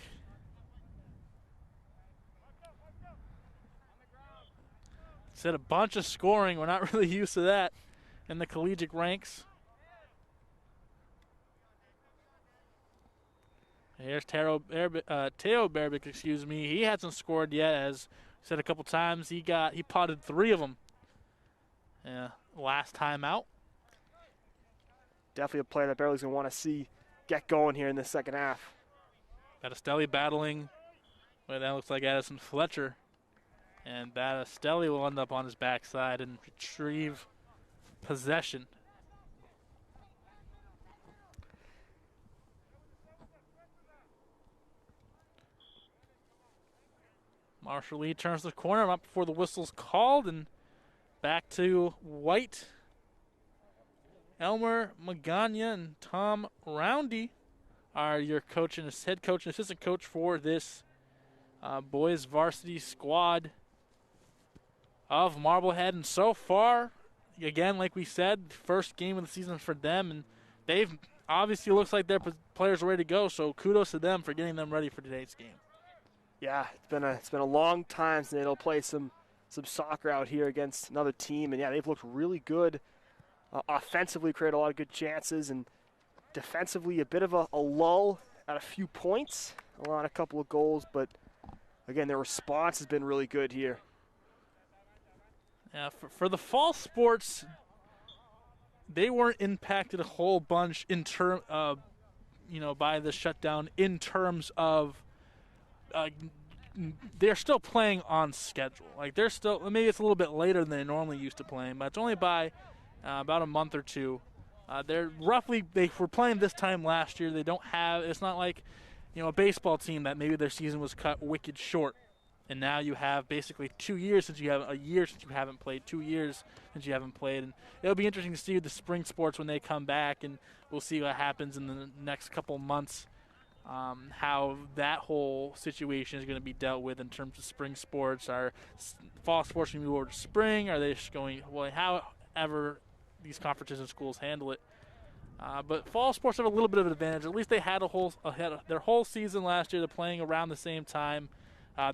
Speaker 1: Said a bunch of scoring. We're not really used to that in the collegiate ranks. Here's Teo Berbick, excuse me. He hasn't scored yet, as said a couple times. He potted 3 of them last time out.
Speaker 2: Definitely a player that Beverly's going to want to see get going here in the second half.
Speaker 1: Battistelli battling Well, that looks like Addison Fletcher. And Battistelli will end up on his backside and retrieve possession. Marshall Lee turns the corner up before the whistle's called, and back to White. Elmer Magana and Tom Roundy are your head coach and assistant coach for this boys varsity squad of Marblehead. And so far, again, like we said, first game of the season for them, and they've obviously looks like their players are ready to go, so kudos to them for getting them ready for today's game.
Speaker 2: Yeah, it's been a long time since they'll play some soccer out here against another team, and yeah, they've looked really good. Offensively, created a lot of good chances, and defensively, a bit of a lull at a few points, allowing a couple of goals, but again, their response has been really good here.
Speaker 1: Yeah, for the fall sports, they weren't impacted a whole bunch in by the shutdown in terms of they're still playing on schedule. Like they're still, maybe it's a little bit later than they normally used to playing, but it's only by about a month or two. They were playing this time last year. They don't have, it's not like, a baseball team that maybe their season was cut wicked short. And now you have basically 2 years since you have a year since you haven't played, 2 years since you haven't played. And it'll be interesting to see the spring sports when they come back, and we'll see what happens in the next couple months, how that whole situation is going to be dealt with in terms of spring sports. Are fall sports going to move over to spring? Are they just going, however these conferences and schools handle it? But fall sports have a little bit of an advantage. At least they had their whole season last year. They're playing around the same time.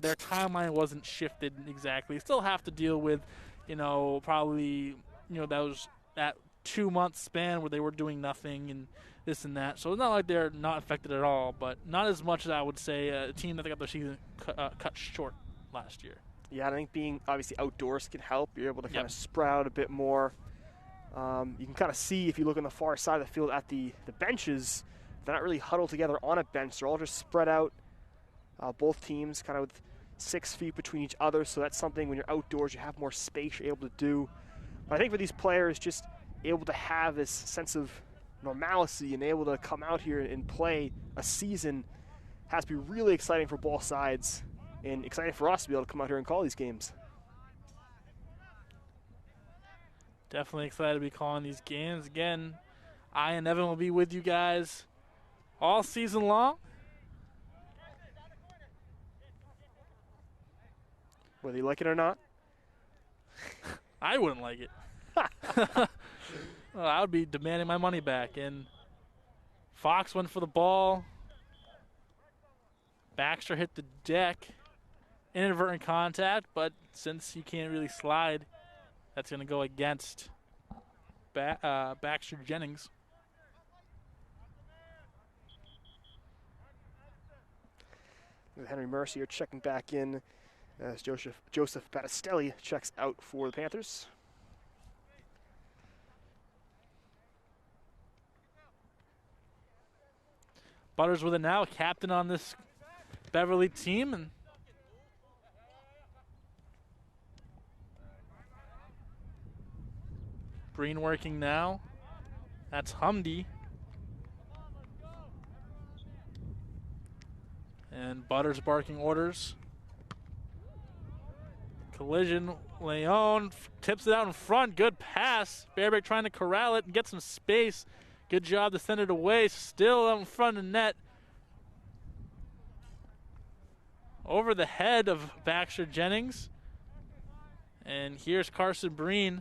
Speaker 1: Their timeline wasn't shifted exactly. Still have to deal with, probably, that 2 month span where they were doing nothing and this and that. So it's not like they're not affected at all, but not as much as I would say a team that got their season cut short last year.
Speaker 2: Yeah, I think being obviously outdoors can help. You're able to kind of spread out a bit more. You can kind of see if you look on the far side of the field at the benches, they're not really huddled together on a bench. They're all just spread out. Both teams kind of with 6 feet between each other, so that's something when you're outdoors you have more space you're able to do. But I think for these players, just able to have this sense of normalcy and able to come out here and play a season has to be really exciting for both sides and exciting for us to be able to come out here and call these games.
Speaker 1: Definitely excited to be calling these games. Again, I and Evan will be with you guys all season long.
Speaker 2: Whether you like it or not.
Speaker 1: I wouldn't like it. I would be demanding my money back. And Fox went for the ball. Baxter hit the deck. Inadvertent contact, but since he can't really slide, that's going to go against Baxter Jennings.
Speaker 2: With Henry Mercier checking back in as Joseph Battistelli checks out for the Panthers.
Speaker 1: Butters with it now, captain on this Beverly team. And Breen working now. That's Humdy. And Butters barking orders. Collision. Leon tips it out in front. Good pass. Bearbeck trying to corral it and get some space. Good job to send it away. Still out in front of net. Over the head of Baxter Jennings. And here's Carson Breen.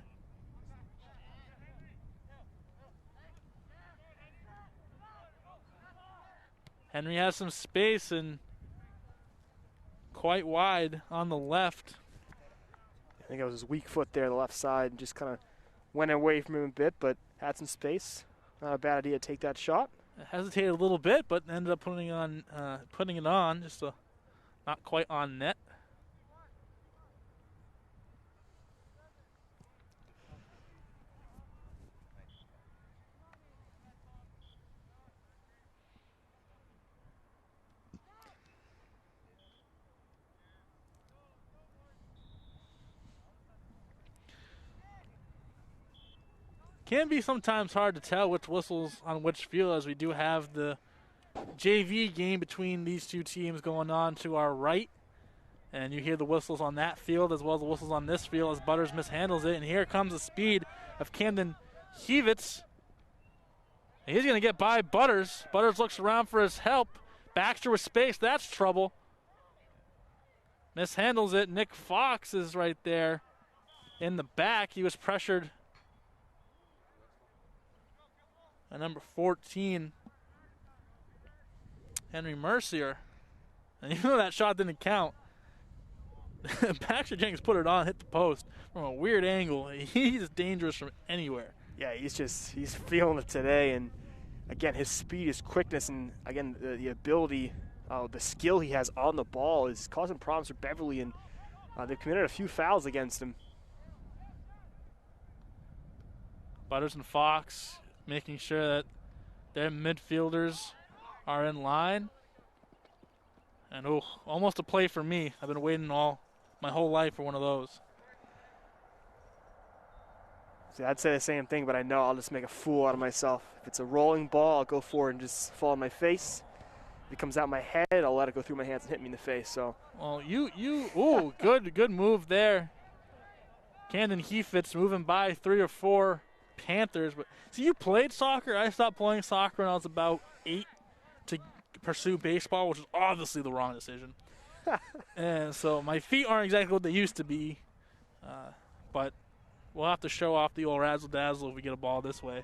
Speaker 1: Henry has some space and quite wide on the left.
Speaker 2: I think it was his weak foot there, the left side, and just kind of went away from him a bit, but had some space. Not a bad idea to take that shot.
Speaker 1: Hesitated a little bit, but ended up putting it on, just not quite on net. can be sometimes hard to tell which whistles on which field, as we do have the JV game between these two teams going on to our right. And you hear the whistles on that field as well as the whistles on this field as Butters mishandles it. And here comes the speed of Camden Hevitz. He's going to get by Butters. Butters looks around for his help. Baxter with space. That's trouble. Mishandles it. Nick Fox is right there in the back. He was pressured. And number 14, Henry Mercier. And even though that shot didn't count, Baxter Jenkins put it on, hit the post from a weird angle. He's dangerous from anywhere.
Speaker 2: Yeah, he's feeling it today. And, again, his speed, his quickness, and, again, the ability, the skill he has on the ball is causing problems for Beverly. And they've committed a few fouls against him.
Speaker 1: Butters and Fox making sure that their midfielders are in line. And, almost a play for me. I've been waiting my whole life for one of those.
Speaker 2: See, I'd say the same thing, but I know I'll just make a fool out of myself. If it's a rolling ball, I'll go for it and just fall on my face. If it comes out my head, I'll let it go through my hands and hit me in the face. So,
Speaker 1: well, good move there. Camden Hevitz moving by 3 or 4 Panthers. But see, you played soccer. I stopped playing soccer when I was about 8 to pursue baseball, which is obviously the wrong decision. And so my feet aren't exactly what they used to be, but we'll have to show off the old razzle-dazzle if we get a ball this way.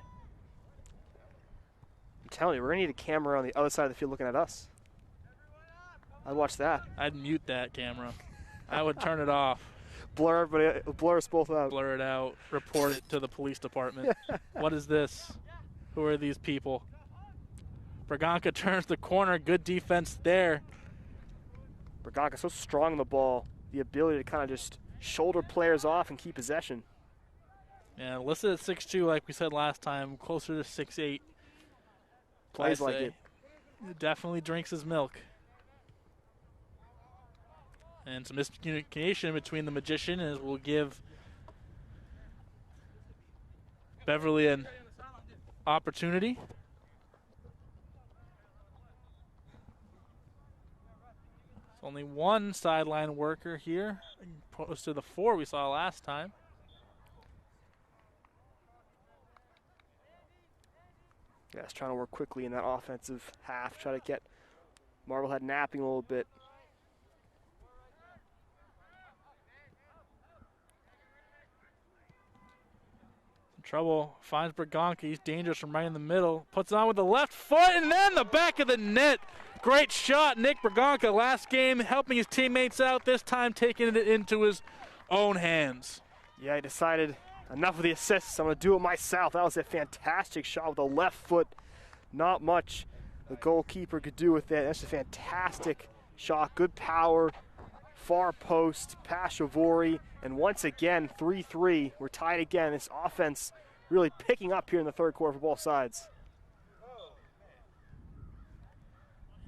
Speaker 2: I'm telling you, we're going to need a camera on the other side of the field looking at us. I'd watch that.
Speaker 1: I'd mute that camera. I would turn it off.
Speaker 2: Blur us both out.
Speaker 1: Blur it out. Report it to the police department. What is this? Who are these people? Braganca turns the corner. Good defense there.
Speaker 2: Braganca so strong on the ball. The ability to kind of just shoulder players off and keep possession.
Speaker 1: Yeah, listed at 6'2", like we said last time, closer to 6'8".
Speaker 2: Plays like it.
Speaker 1: Definitely drinks his milk. And some miscommunication between the Magician as we'll give Beverly an opportunity. It's only one sideline worker here, opposed to the 4 we saw last time.
Speaker 2: Yeah, it's trying to work quickly in that offensive half, try to get Marblehead napping a little bit.
Speaker 1: Trouble finds Braganca. He's dangerous from right in the middle. Puts it on with the left foot and then the back of the net. Great shot, Nick Braganca. Last game helping his teammates out. This time taking it into his own hands.
Speaker 2: Yeah, he decided enough of the assists. I'm going to do it myself. That was a fantastic shot with the left foot. Not much the goalkeeper could do with it. That's a fantastic shot. Good power. Far post, pass Shavori, and once again, 3-3. We're tied again. This offense really picking up here in the third quarter for both sides.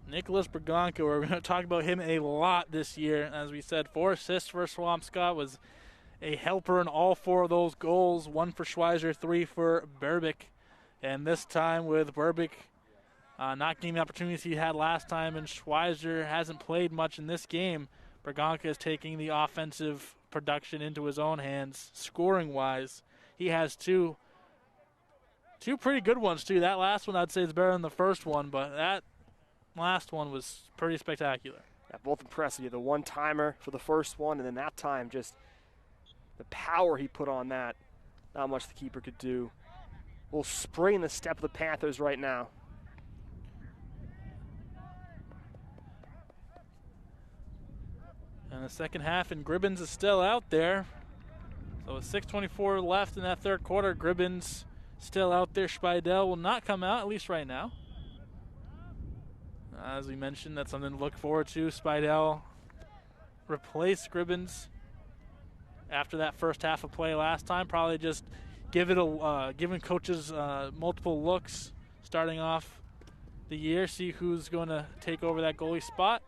Speaker 1: Nicholas Braganca, we're going to talk about him a lot this year. As we said, 4 assists for Swampscott, was a helper in all 4 of those goals. 1 for Schweizer, 3 for Berbick. And this time with Berbick not getting the opportunities he had last time, and Schweizer hasn't played much in this game, Braganca is taking the offensive production into his own hands, scoring-wise. He has two pretty good ones, too. That last one I'd say is better than the first one, but that last one was pretty spectacular.
Speaker 2: Yeah, both impressive. The one-timer for the first one, and then that time just the power he put on that. Not much the keeper could do. We'll spring the step of the Panthers right now.
Speaker 1: And the second half, and Gribbins is still out there. So with 6:24 left in that third quarter, Gribbins still out there. Speidel will not come out, at least right now. As we mentioned, that's something to look forward to. Speidel replaced Gribbins after that first half of play last time. Probably just giving coaches multiple looks starting off the year, see who's going to take over that goalie spot.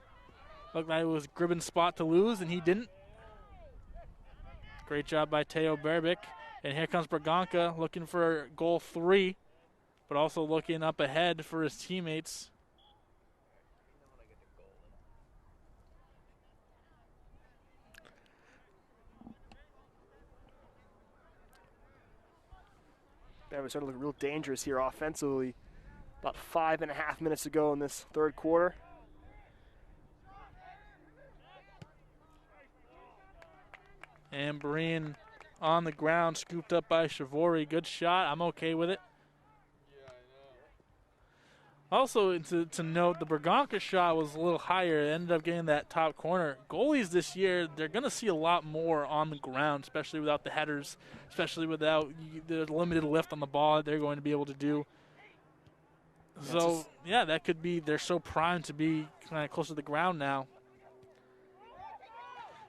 Speaker 1: Looked like it was Gribbins' spot to lose, and he didn't. Great job by Teo Berbick. And here comes Braganca looking for goal 3, but also looking up ahead for his teammates.
Speaker 2: Beverly started to look real dangerous here offensively. About 5.5 minutes to go in this third quarter.
Speaker 1: And Breen on the ground, scooped up by Shavori. Good shot. I'm okay with it. Also, to note, the Braganca shot was a little higher. It ended up getting that top corner. Goalies this year, they're going to see a lot more on the ground, especially without the headers, especially without the limited lift on the ball that they're going to be able to do. So, yeah, that could be, they're so primed to be kind of close to the ground now.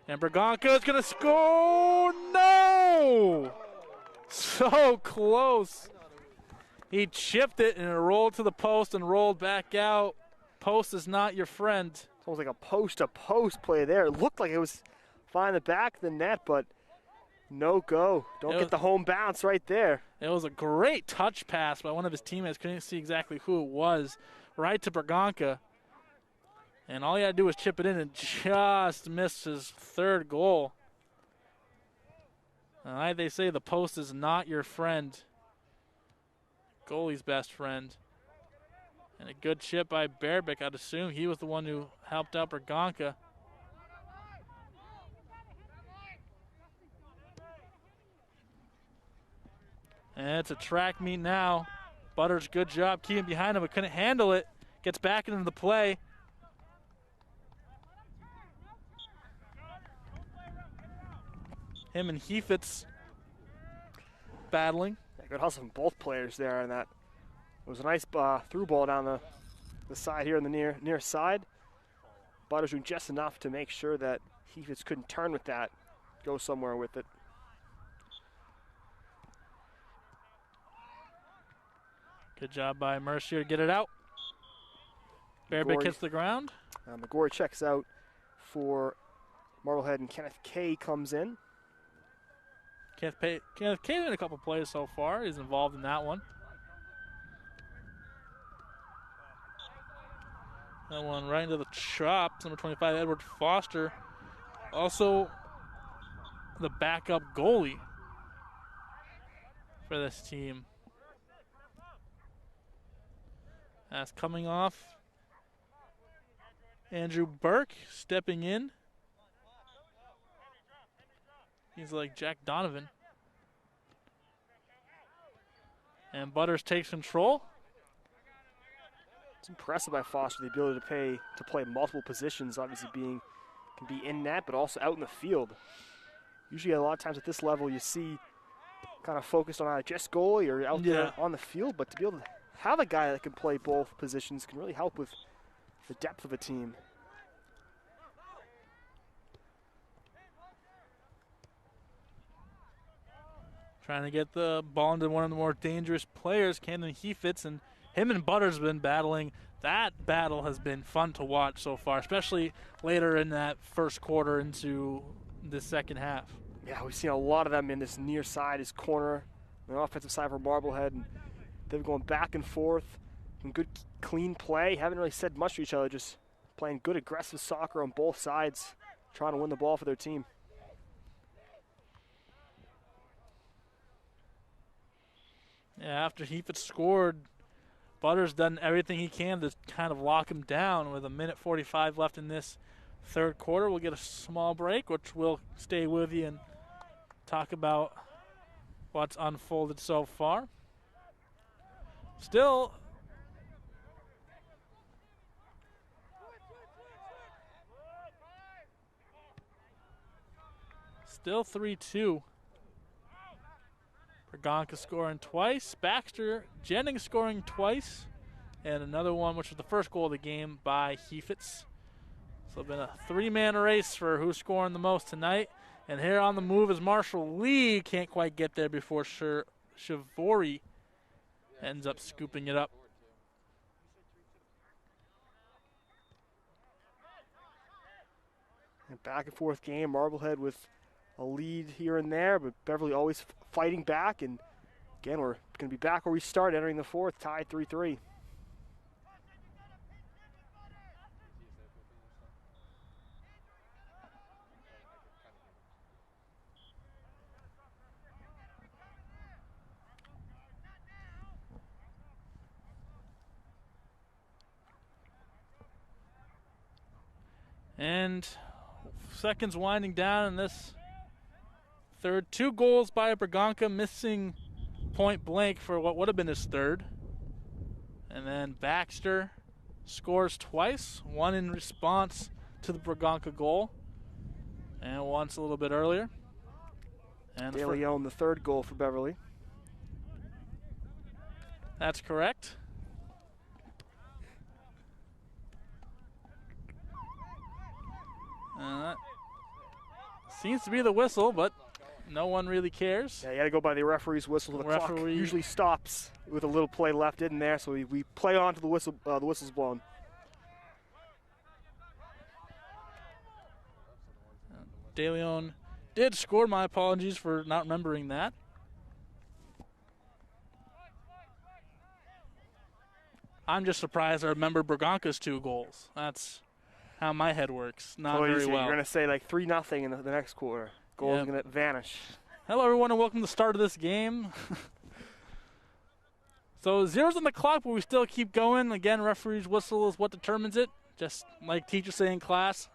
Speaker 1: And Braganca is going to score. No! So close. He chipped it and it rolled to the post and rolled back out. Post is not your friend.
Speaker 2: It's almost like a post-to-post play there. It looked like it was fine in the back of the net, but no go. Don't get the home bounce right there.
Speaker 1: It was a great touch pass by one of his teammates. Couldn't see exactly who it was. Right to Braganca. And all he had to do was chip it in and just missed his third goal. Like they say, the post is not your friend. Goalie's best friend. And a good chip by Bearbeck. I'd assume he was the one who helped out Braganca. And it's a track meet now. Butters, good job keeping behind him, but couldn't handle it. Gets back into the play. Him and Heifetz battling.
Speaker 2: Yeah, good hustle from both players there, and that was a nice through ball down the side here on the near side. Butters doing just enough to make sure that Heifetz couldn't turn with that, go somewhere with it.
Speaker 1: Good job by Mercier to get it out. Bearbeck hits the ground.
Speaker 2: McGorry checks out for Marblehead, and Kenneth Kay comes in.
Speaker 1: Kenneth Kay in a couple plays so far. He's involved in that one. That one right into the chops. Number 25, Edward Foster. Also the backup goalie for this team. That's coming off. Andrew Burke stepping in. He's like Jack Donovan. And Butters takes control.
Speaker 2: It's impressive by Foster, the ability to play multiple positions, obviously can be in net, but also out in the field. Usually a lot of times at this level you see kind of focused on either just goalie or out there on the field, but to be able to have a guy that can play both positions can really help with the depth of a team.
Speaker 1: Trying to get the ball into one of the more dangerous players, Camden Heifetz, and him and Butters have been battling. That battle has been fun to watch so far, especially later in that first quarter into the second half.
Speaker 2: Yeah, we've seen a lot of them in this near side, his corner, the offensive side for Marblehead, and they've been going back and forth. Some good, clean play. Haven't really said much to each other, just playing good, aggressive soccer on both sides, trying to win the ball for their team.
Speaker 1: Yeah, after Heifetz scored, Butters done everything he can to kind of lock him down with 1:45 left in this third quarter. We'll get a small break, which we'll stay with you and talk about what's unfolded so far. Still Still 3-2. Braganca scoring twice. Baxter Jennings scoring twice. And another one, which was the first goal of the game by Heifetz. So it's been a three-man race for who's scoring the most tonight. And here on the move is Marshall Lee. Can't quite get there before Shavori ends up scooping it up.
Speaker 2: And back and forth game. Marblehead with a lead here and there, but Beverly always fighting back. And again, we're going to be back where we started, entering the fourth, tied 3-3.
Speaker 1: And seconds winding down in this third. 2 goals by Braganca, missing point blank for what would have been his third. And then Baxter scores twice, one in response to the Braganca goal, and once a little bit earlier. And
Speaker 2: De Leon, the third goal for Beverly.
Speaker 1: That's correct. Seems to be the whistle, but no one really cares.
Speaker 2: Yeah, you got to go by the referee's whistle. The clock usually stops with a little play left in there, so we play on to the whistle. The whistle's blown.
Speaker 1: De Leon did score. My apologies for not remembering that. I'm just surprised I remember Braganca's 2 goals. That's how my head works. Not very well.
Speaker 2: You're going to say like 3-0 in the next quarter. Goal's going to vanish.
Speaker 1: Hello, everyone, and welcome to the start of this game. So 0's on the clock, but we still keep going. Again, referee's whistle is what determines it. Just like teachers say in class,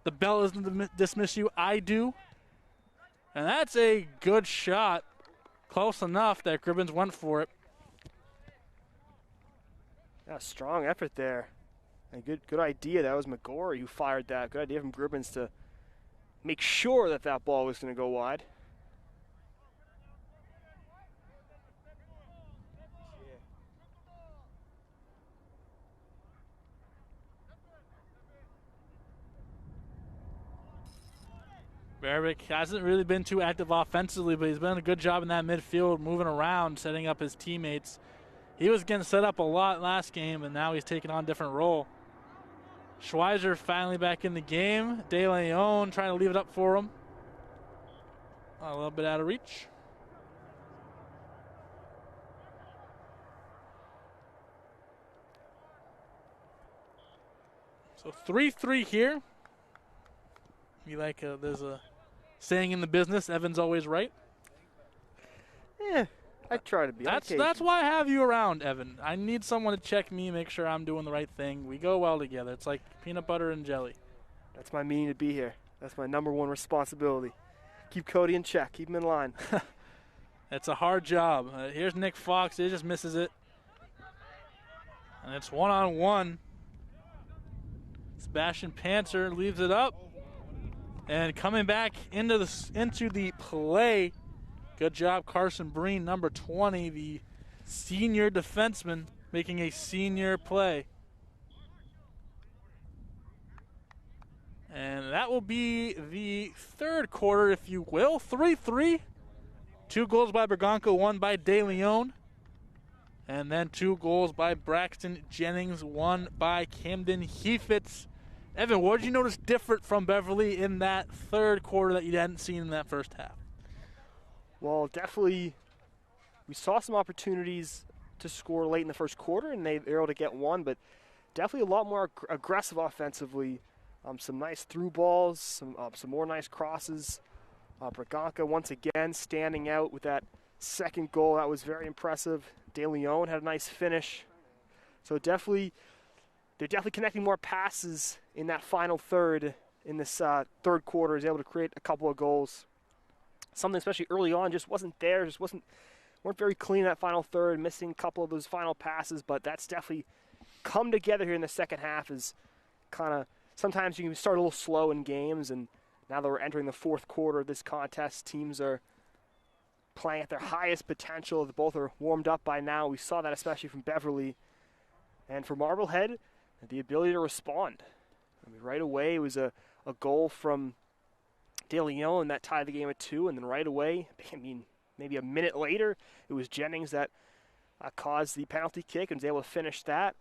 Speaker 1: the bell doesn't dismiss you, I do. And that's a good shot. Close enough that Gribbins went for it.
Speaker 2: Yeah, strong effort there. A good idea. That was McGorry who fired that. Good idea from Gribbins to make sure that that ball was going to go wide.
Speaker 1: Berwick hasn't really been too active offensively, but he's done a good job in that midfield, moving around, setting up his teammates. He was getting set up a lot last game, and now he's taking on a different role. Schweizer finally back in the game. De Leon trying to leave it up for him. A little bit out of reach. So 3-3 here. There's a saying in the business, Evan's always right.
Speaker 2: Yeah, I try to be.
Speaker 1: That's why I have you around, Evan. I need someone to check me, make sure I'm doing the right thing. We go well together. It's like peanut butter and jelly.
Speaker 2: That's my meaning to be here. That's my number one responsibility. Keep Cody in check. Keep him in line.
Speaker 1: It's a hard job. Here's Nick Fox. He just misses it. And it's 1-on-1. Sebastian Panther leaves it up. And coming back into the play, good job, Carson Breen, number 20, the senior defenseman, making a senior play. And that will be the third quarter, if you will. 3-3. 2 goals by Braganca, 1 by De Leon. And then 2 goals by Braxton Jennings, 1 by Camden Heifetz. Evan, what did you notice different from Beverly in that third quarter that you hadn't seen in that first half?
Speaker 2: Well, definitely we saw some opportunities to score late in the first quarter, and they were able to get one, but definitely a lot more aggressive offensively. Some nice through balls, some more nice crosses. Braganca once again standing out with that second goal. That was very impressive. De Leon had a nice finish. So they're definitely connecting more passes in that final third in this third quarter. Is able to create a couple of goals. Something especially early on just wasn't there. Weren't very clean in that final third, missing a couple of those final passes. But that's definitely come together here in the second half. Is kind of sometimes you can start a little slow in games, and now that we're entering the fourth quarter of this contest, teams are playing at their highest potential. They both are warmed up by now. We saw that especially from Beverly. And for Marblehead, the ability to respond. I mean, right away it was a goal from De Leon that tied the game at 2, and then right away, maybe a minute later, it was Jennings that caused the penalty kick and was able to finish that.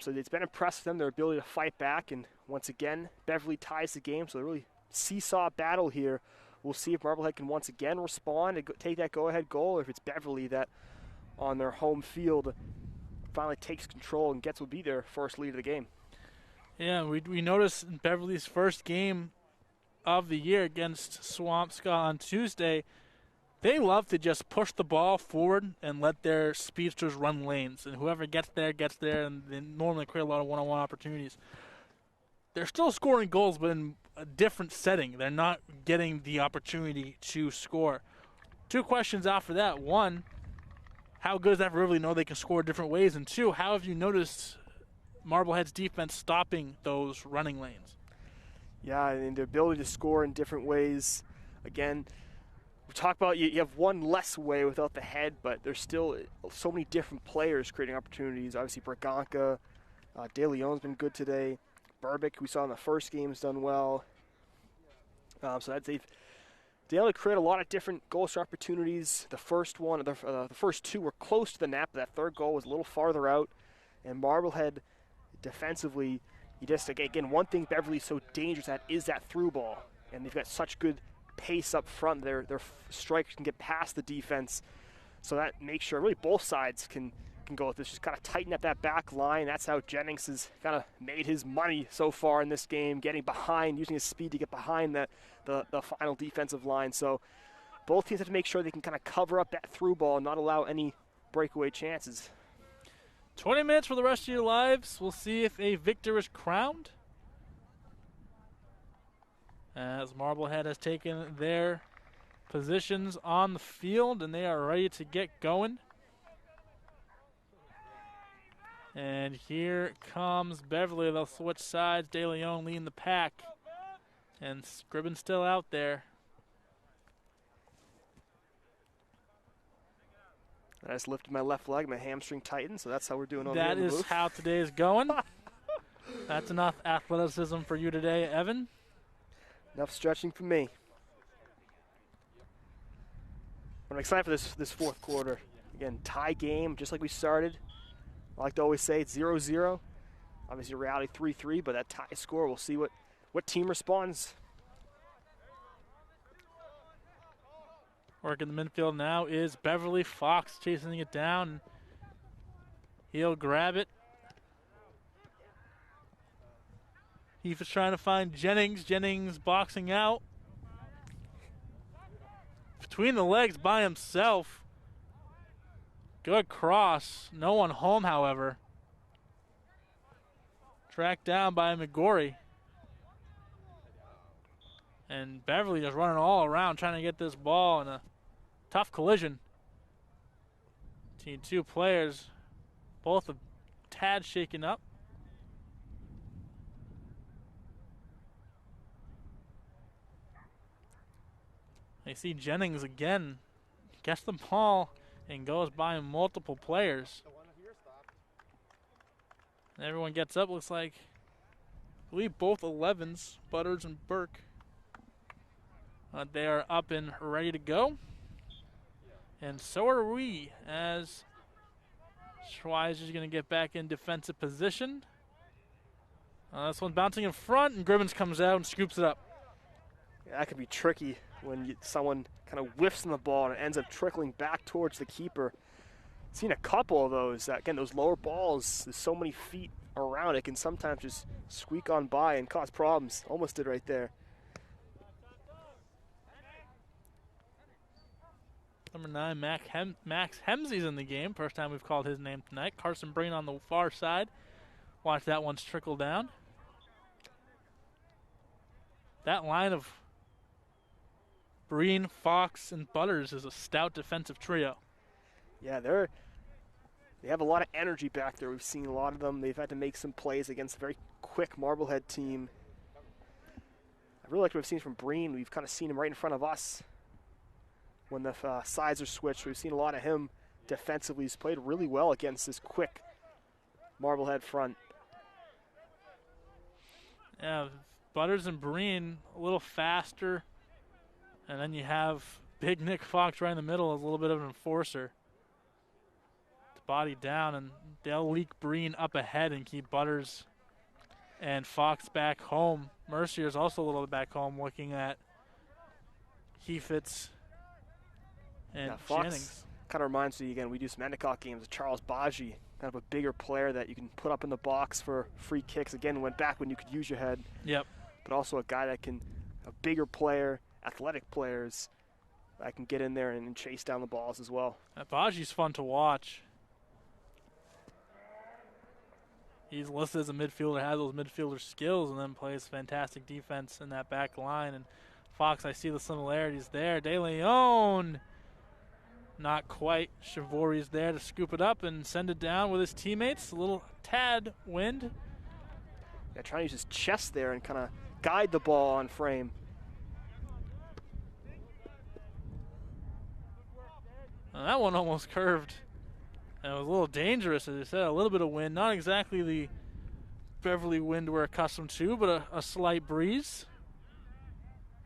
Speaker 2: So it's been impressive them, their ability to fight back, and once again, Beverly ties the game, so a really seesaw battle here we'll see if Marblehead can once again respond and take that go-ahead goal, or if it's Beverly that on their home field finally takes control and gets what will be their first lead of the game.
Speaker 1: Yeah, we noticed in Beverly's first game of the year against Swampscott on Tuesday, they love to just push the ball forward and let their speedsters run lanes. And whoever gets there, and they normally create a lot of one-on-one opportunities. They're still scoring goals, but in a different setting. They're not getting the opportunity to score. 2 questions after that. 1, how good does that really know they can score different ways? And 2, how have you noticed Marblehead's defense stopping those running lanes?
Speaker 2: Yeah, and the ability to score in different ways. Again, we talk about you have one less way without the head, but there's still so many different players creating opportunities. Obviously, Braganca, De Leon's been good today. Burbick, we saw in the first game, has done well. So they've able to create a lot of different goal shot opportunities. The first one, the first 2 were close to the net, but that third goal was a little farther out. And Marblehead, defensively, you just, again, one thing Beverly's so dangerous at is that through ball. And they've got such good pace up front. Their strikers can get past the defense. So that makes sure really both sides can go with this. Just kind of tighten up that back line. That's how Jennings has kind of made his money so far in this game, getting behind, using his speed to get behind the final defensive line. So both teams have to make sure they can kind of cover up that through ball and not allow any breakaway chances.
Speaker 1: 20 minutes for the rest of your lives. We'll see if a victor is crowned, as Marblehead has taken their positions on the field and they are ready to get going. And here comes Beverly. They'll switch sides. De Leon leading the pack. And Scribbin's still out there.
Speaker 2: I just lifted my left leg, my hamstring tightened, so that's how we're doing over here
Speaker 1: That
Speaker 2: in the
Speaker 1: is
Speaker 2: booth.
Speaker 1: how today is going. That's enough athleticism for you today, Evan.
Speaker 2: Enough stretching for me. I'm excited for this fourth quarter. Again, tie game, just like we started. I like to always say it's 0-0. Obviously, reality 3-3, but that tie score, we'll see what team responds.
Speaker 1: Working the midfield now is Beverly. Fox chasing it down. He'll grab it. Heath is trying to find Jennings. Jennings boxing out. Between the legs by himself. Good cross. No one home, however. Tracked down by McGorry. And Beverly just running all around trying to get this ball in a tough collision. Between 2 players. Both a tad shaken up. I see Jennings again. Gets the ball and goes by multiple players. And everyone gets up. Looks like, I believe both 11s, Butters and Burke. They are up and ready to go. And so are we, as Schweizer's going to get back in defensive position. This one's bouncing in front, and Gribbins comes out and scoops it up.
Speaker 2: Yeah, that could be tricky when someone kind of whiffs on the ball and it ends up trickling back towards the keeper. Seen a couple of those. Again, those lower balls, there's so many feet around it, can sometimes just squeak on by and cause problems. Almost did right there.
Speaker 1: Number 9, Max Hemsey's in the game. First time we've called his name tonight. Carson Breen on the far side. Watch that one trickle down. That line of Breen, Fox, and Butters is a stout defensive trio.
Speaker 2: Yeah, they have a lot of energy back there. We've seen a lot of them. They've had to make some plays against a very quick Marblehead team. I really like what we've seen from Breen. We've kind of seen him right in front of us when the sides are switched. We've seen a lot of him defensively. He's played really well against this quick Marblehead front.
Speaker 1: Yeah, Butters and Breen a little faster. And then you have big Nick Fox right in the middle as a little bit of an enforcer. The body down, and they'll leak Breen up ahead and keep Butters and Fox back home. Mercier's also a little bit back home looking at Heifetz and
Speaker 2: Yeah, Fox
Speaker 1: Jennings.
Speaker 2: kind of reminds me, again, we do some Endicott games with Charles Baji, kind of a bigger player that you can put up in the box for free kicks. Again, went back when you could use your head.
Speaker 1: Yep.
Speaker 2: But also a guy that can, a bigger player, athletic players that can get in there and chase down the balls as well.
Speaker 1: Baji's fun to watch. He's listed as a midfielder, has those midfielder skills, and then plays fantastic defense in that back line. And Fox, I see the similarities there. De Leon, not quite. Chivori's there to scoop it up and send it down with his teammates. A little tad wind.
Speaker 2: Yeah, trying to use his chest there and kind of guide the ball on frame.
Speaker 1: And that one almost curved. And it was a little dangerous, as I said, a little bit of wind. Not exactly the Beverly wind we're accustomed to, but a slight breeze.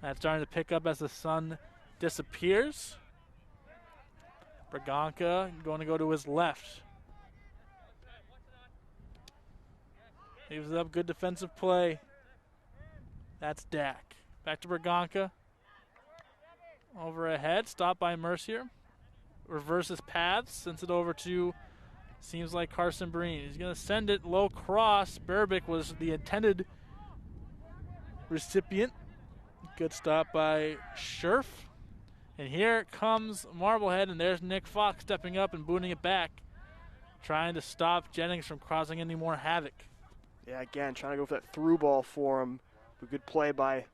Speaker 1: That's starting to pick up as the sun disappears. Braganca going to go to his left. Leaves it up, good defensive play. That's Dak. Back to Braganca. Over ahead, stopped by Mercier. Reverses paths, sends it over to, seems like Carson Breen. He's going to send it low cross. Berbick was the intended recipient. Good stop by Scherf. And here comes Marblehead, and there's Nick Fox stepping up and booting it back, trying to stop Jennings from causing any more havoc.
Speaker 2: Yeah, again, trying to go for that through ball for him. A good play by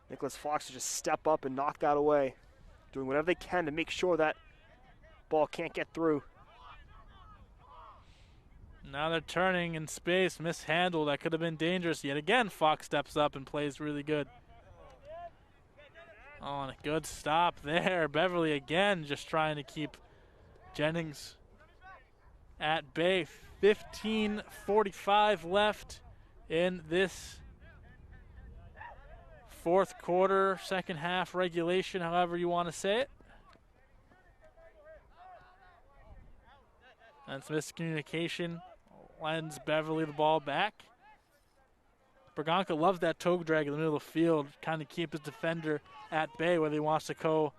Speaker 2: Nicholas Fox to just step up and knock that away. Doing whatever they can to make sure that ball can't get through.
Speaker 1: Now they're turning in space, mishandled. That could have been dangerous. Yet again, Fox steps up and plays really good. Oh, and a good stop there. Beverly again just trying to keep Jennings at bay. 15:45 left in this fourth quarter, second half regulation, however you want to say it. That's miscommunication. Lends Beverly the ball back. Braganca loves that toe drag in the middle of the field, kind of keep his defender at bay, whether he wants to go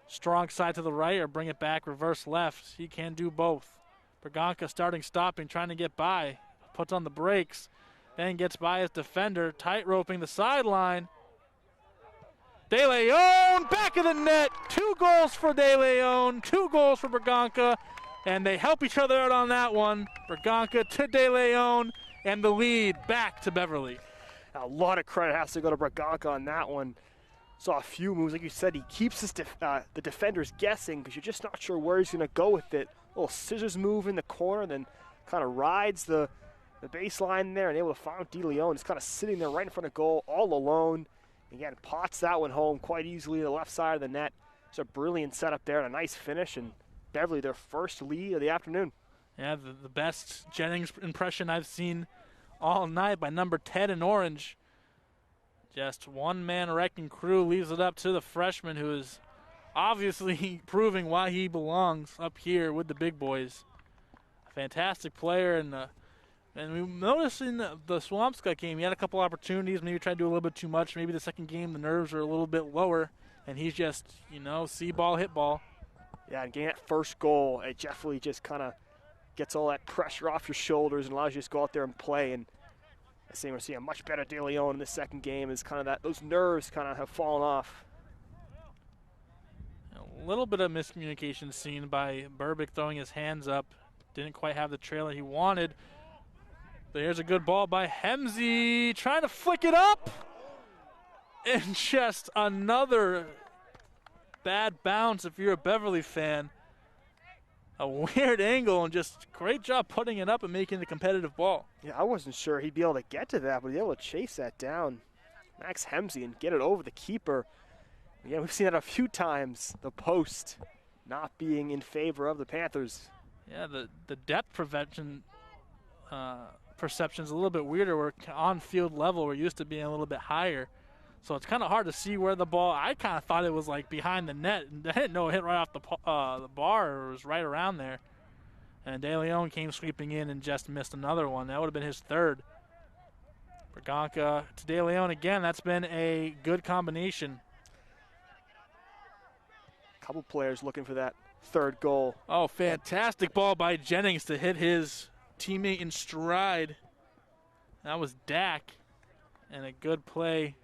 Speaker 1: strong side to the right or bring it back reverse left. He can do both. Braganca starting, stopping, trying to get by. Puts on the brakes, then gets by his defender, tight roping the sideline. De Leon, back of the net. 2 goals for De Leon, 2 goals for Braganca, and they help each other out on that one. Braganca to De Leon, and the lead back to Beverly.
Speaker 2: A lot of credit has to go to Braganca on that one. Saw a few moves, like you said, he keeps his the defenders guessing because you're just not sure where he's going to go with it. A little scissors move in the corner, then kind of rides the baseline there and able to find De Leon. Just kind of sitting there right in front of goal all alone. Again, pots that one home quite easily to the left side of the net. It's a brilliant setup there and a nice finish, and Beverly their first lead of the afternoon.
Speaker 1: Yeah, the best Jennings impression I've seen all night by number 10 in orange. Just one-man wrecking crew leaves it up to the freshman, who is obviously proving why he belongs up here with the big boys. A fantastic player, and we noticed in the Swampscott game he had a couple opportunities, maybe tried to do a little bit too much. Maybe the second game the nerves were a little bit lower, and he's just, see ball, hit ball.
Speaker 2: Yeah, and getting that first goal, it definitely just kind of gets all that pressure off your shoulders and allows you to just go out there and play. And I think we're seeing a much better De Leon in the second game. Is kind of that those nerves kind of have fallen off.
Speaker 1: A little bit of miscommunication seen by Berbick throwing his hands up. Didn't quite have the trailer he wanted. There's a good ball by Hemsey, trying to flick it up. And just another bad bounce if you're a Beverly fan. A weird angle, and just great job putting it up and making the competitive ball.
Speaker 2: Yeah, I wasn't sure he'd be able to get to that, but he'd be able to chase that down. Max Hemsey and get it over the keeper. Yeah, we've seen that a few times, the post not being in favor of the Panthers.
Speaker 1: Yeah, the depth perception's a little bit weirder. We're on field level. We're used to being a little bit higher. So it's kind of hard to see where the ball, I kind of thought it was like behind the net. I didn't know it hit right off the bar, or it was right around there. And De Leon came sweeping in and just missed another one. That would have been his third. Braganca to De Leon again. That's been a good combination.
Speaker 2: A couple players looking for that third goal.
Speaker 1: Oh, fantastic ball by Jennings to hit his teammate in stride. That was Dak. And a good play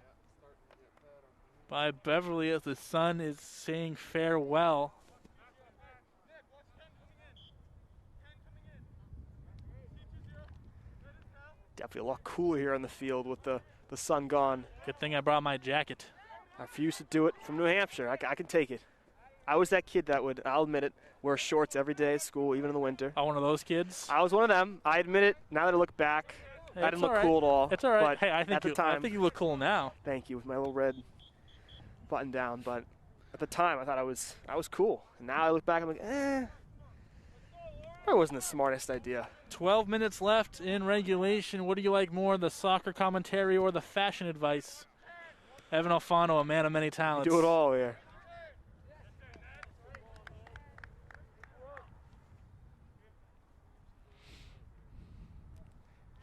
Speaker 1: by Beverly as the sun is saying farewell.
Speaker 2: Definitely a lot cooler here on the field with the sun gone.
Speaker 1: Good thing I brought my jacket.
Speaker 2: I refuse to do it from New Hampshire. I can take it. I was that kid that would, I'll admit it, wear shorts every day at school, even in the winter.
Speaker 1: Oh, one of those kids?
Speaker 2: I was one of them. I admit it. Now that I look back, I didn't look cool at all.
Speaker 1: It's all right.
Speaker 2: But
Speaker 1: hey, I think you look cool now.
Speaker 2: Thank you, with my little red button down. But at the time, I thought I was cool. And now I look back, I'm like, that wasn't the smartest idea.
Speaker 1: 12 minutes left in regulation. What do you like more, the soccer commentary or the fashion advice? Evan Alfano, a man of many talents.
Speaker 2: Do it all here.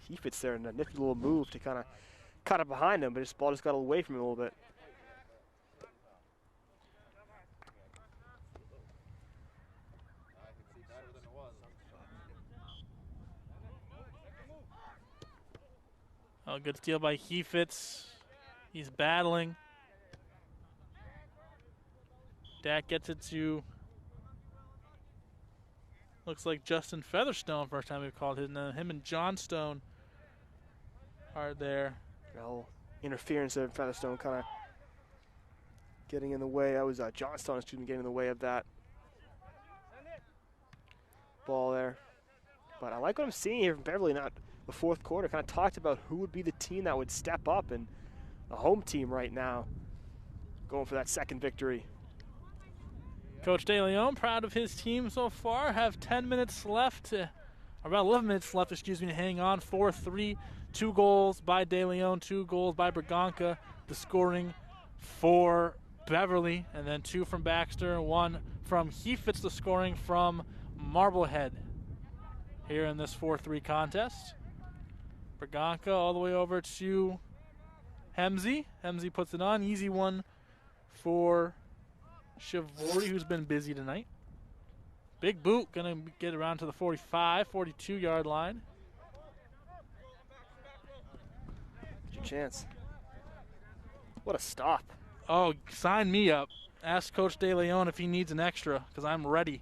Speaker 2: He fits there in a nifty little move to kind of cut it behind him, but his ball just got away from him a little bit.
Speaker 1: Oh, good steal by Heifetz. He's battling. Dak gets it to, looks like Justin Featherstone, first time we've called him. Him and Johnstone are there.
Speaker 2: Well, interference there, Featherstone kind of getting in the way. That was Johnstone, getting in the way of that ball there. But I like what I'm seeing here from Beverly. Not the fourth quarter, kind of talked about who would be the team that would step up, and the home team right now going for that second victory.
Speaker 1: Coach De Leon, proud of his team so far. Have 10 minutes left, about 11 minutes left, to hang on. 4-3, 2 goals by De Leon, 2 goals by Braganca. The scoring for Beverly, and then 2 from Baxter, 1 from Heifetz. The scoring from Marblehead here in this 4-3 contest. Braganca all the way over to Hemsey. Hemsey puts it on. Easy one for Shivori, who's been busy tonight. Big boot, gonna get around to the 45, 42-yard line.
Speaker 2: Your chance. What a stop.
Speaker 1: Oh, sign me up. Ask Coach De Leon if he needs an extra, because I'm ready.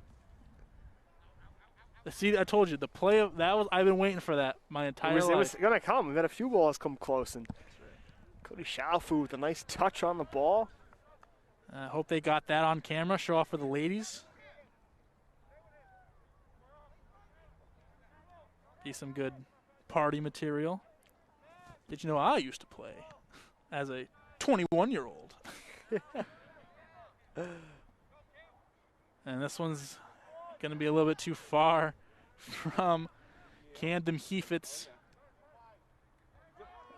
Speaker 1: See, I told you, the play of that was, I've been waiting for that my entire life.
Speaker 2: It was gonna come. We've had a few balls come close, and Cody Shalfu with a nice touch on the ball.
Speaker 1: I hope they got that on camera. Show off for the ladies. Be some good party material. Did you know I used to play as a 21-year-old? And this one's going to be a little bit too far from Camden Heifetz.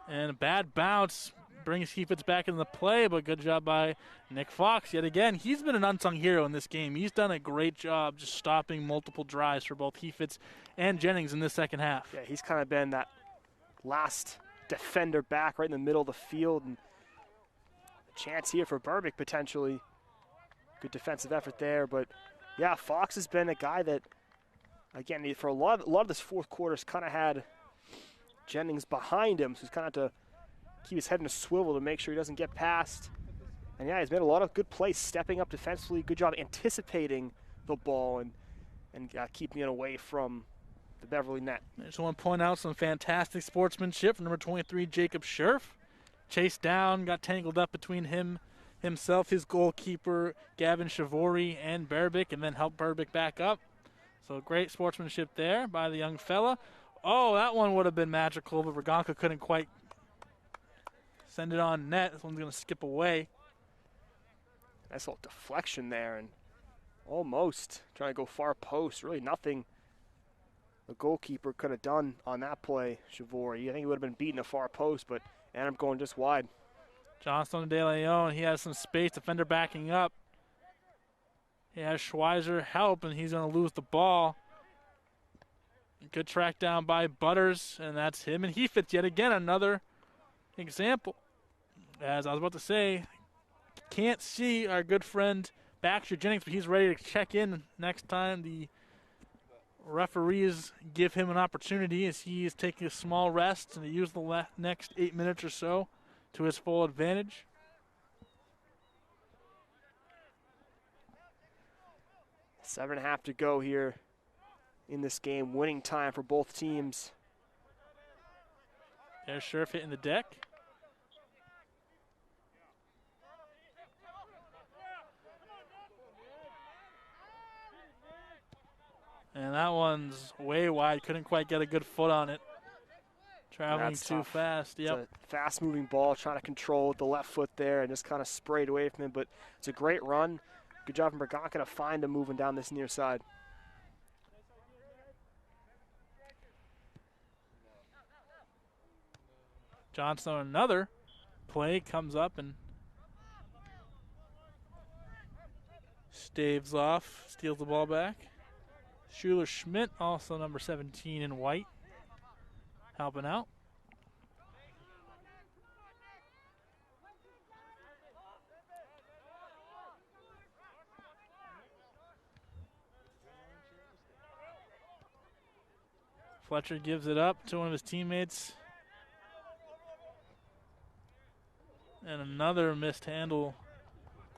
Speaker 1: And a bad bounce brings Heifetz back into the play, but good job by Nick Fox yet again. He's been an unsung hero in this game. He's done a great job just stopping multiple drives for both Heifetz and Jennings in this second half.
Speaker 2: Yeah, he's kind of been that last defender back right in the middle of the field. And a chance here for Burbick potentially. Good defensive effort there, but yeah, Fox has been a guy that, again, for a lot of this fourth quarter's kind of had Jennings behind him, so he's kind of to keep his head in a swivel to make sure he doesn't get past. And yeah, he's made a lot of good plays, stepping up defensively. Good job anticipating the ball and keeping it away from the Beverly net.
Speaker 1: I just want to point out some fantastic sportsmanship from number 23, Jacob Scherf. Chased down, got tangled up between himself, his goalkeeper, Gavin Shivori, and Berbick, and then helped Berbick back up. So great sportsmanship there by the young fella. Oh, that one would have been magical, but Braganca couldn't quite send it on net. This one's going to skip away.
Speaker 2: Nice little deflection there, and almost trying to go far post. Really nothing the goalkeeper could have done on that play, Shivori. I think he would have been beating a far post, but ended up going just wide.
Speaker 1: Johnstone De Leon, he has some space, defender backing up. He has Schweizer help, and he's going to lose the ball. Good track down by Butters, and that's him. And Heifetz yet again, another example. As I was about to say, can't see our good friend Baxter Jennings, but he's ready to check in next time the referees give him an opportunity as he is taking a small rest and to use the next 8 minutes or so to his full advantage.
Speaker 2: 7.5 to go here in this game. Winning time for both teams.
Speaker 1: There's Scherf hitting the deck. And that one's way wide. Couldn't quite get a good foot on it. Traveling too fast. Yep.
Speaker 2: It's a fast-moving ball, trying to control the left foot there and just kind of sprayed away from him. But it's a great run. Good job from Bergonka to find him moving down this near side.
Speaker 1: Johnson on another play comes up and staves off, steals the ball back. Schuler Schmidt, also number 17 in white, helping out. Fletcher gives it up to one of his teammates. And another missed handle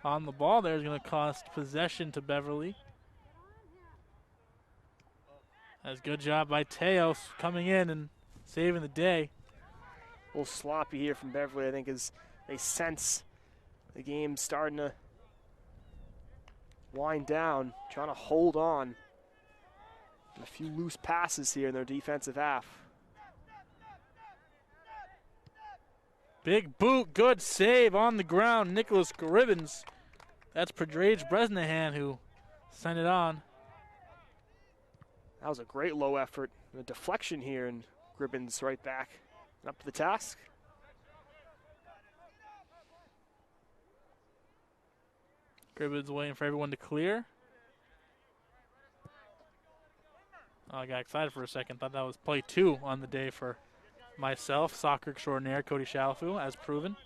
Speaker 1: on the ball there is going to cost possession to Beverly. That's a good job by Teos coming in and saving the day.
Speaker 2: A little sloppy here from Beverly, I think, as they sense the game starting to wind down, trying to hold on. A few loose passes here in their defensive half.
Speaker 1: Big boot, good save on the ground. Nicholas Gribbins. That's Predrage Bresnahan who sent it on.
Speaker 2: That was a great low effort. A deflection here, and Gribbins right back and up to the task.
Speaker 1: Gribbins waiting for everyone to clear. Oh, I got excited for a second. Thought that was play 2 on the day for myself, soccer extraordinaire Cody Shalafu, as proven.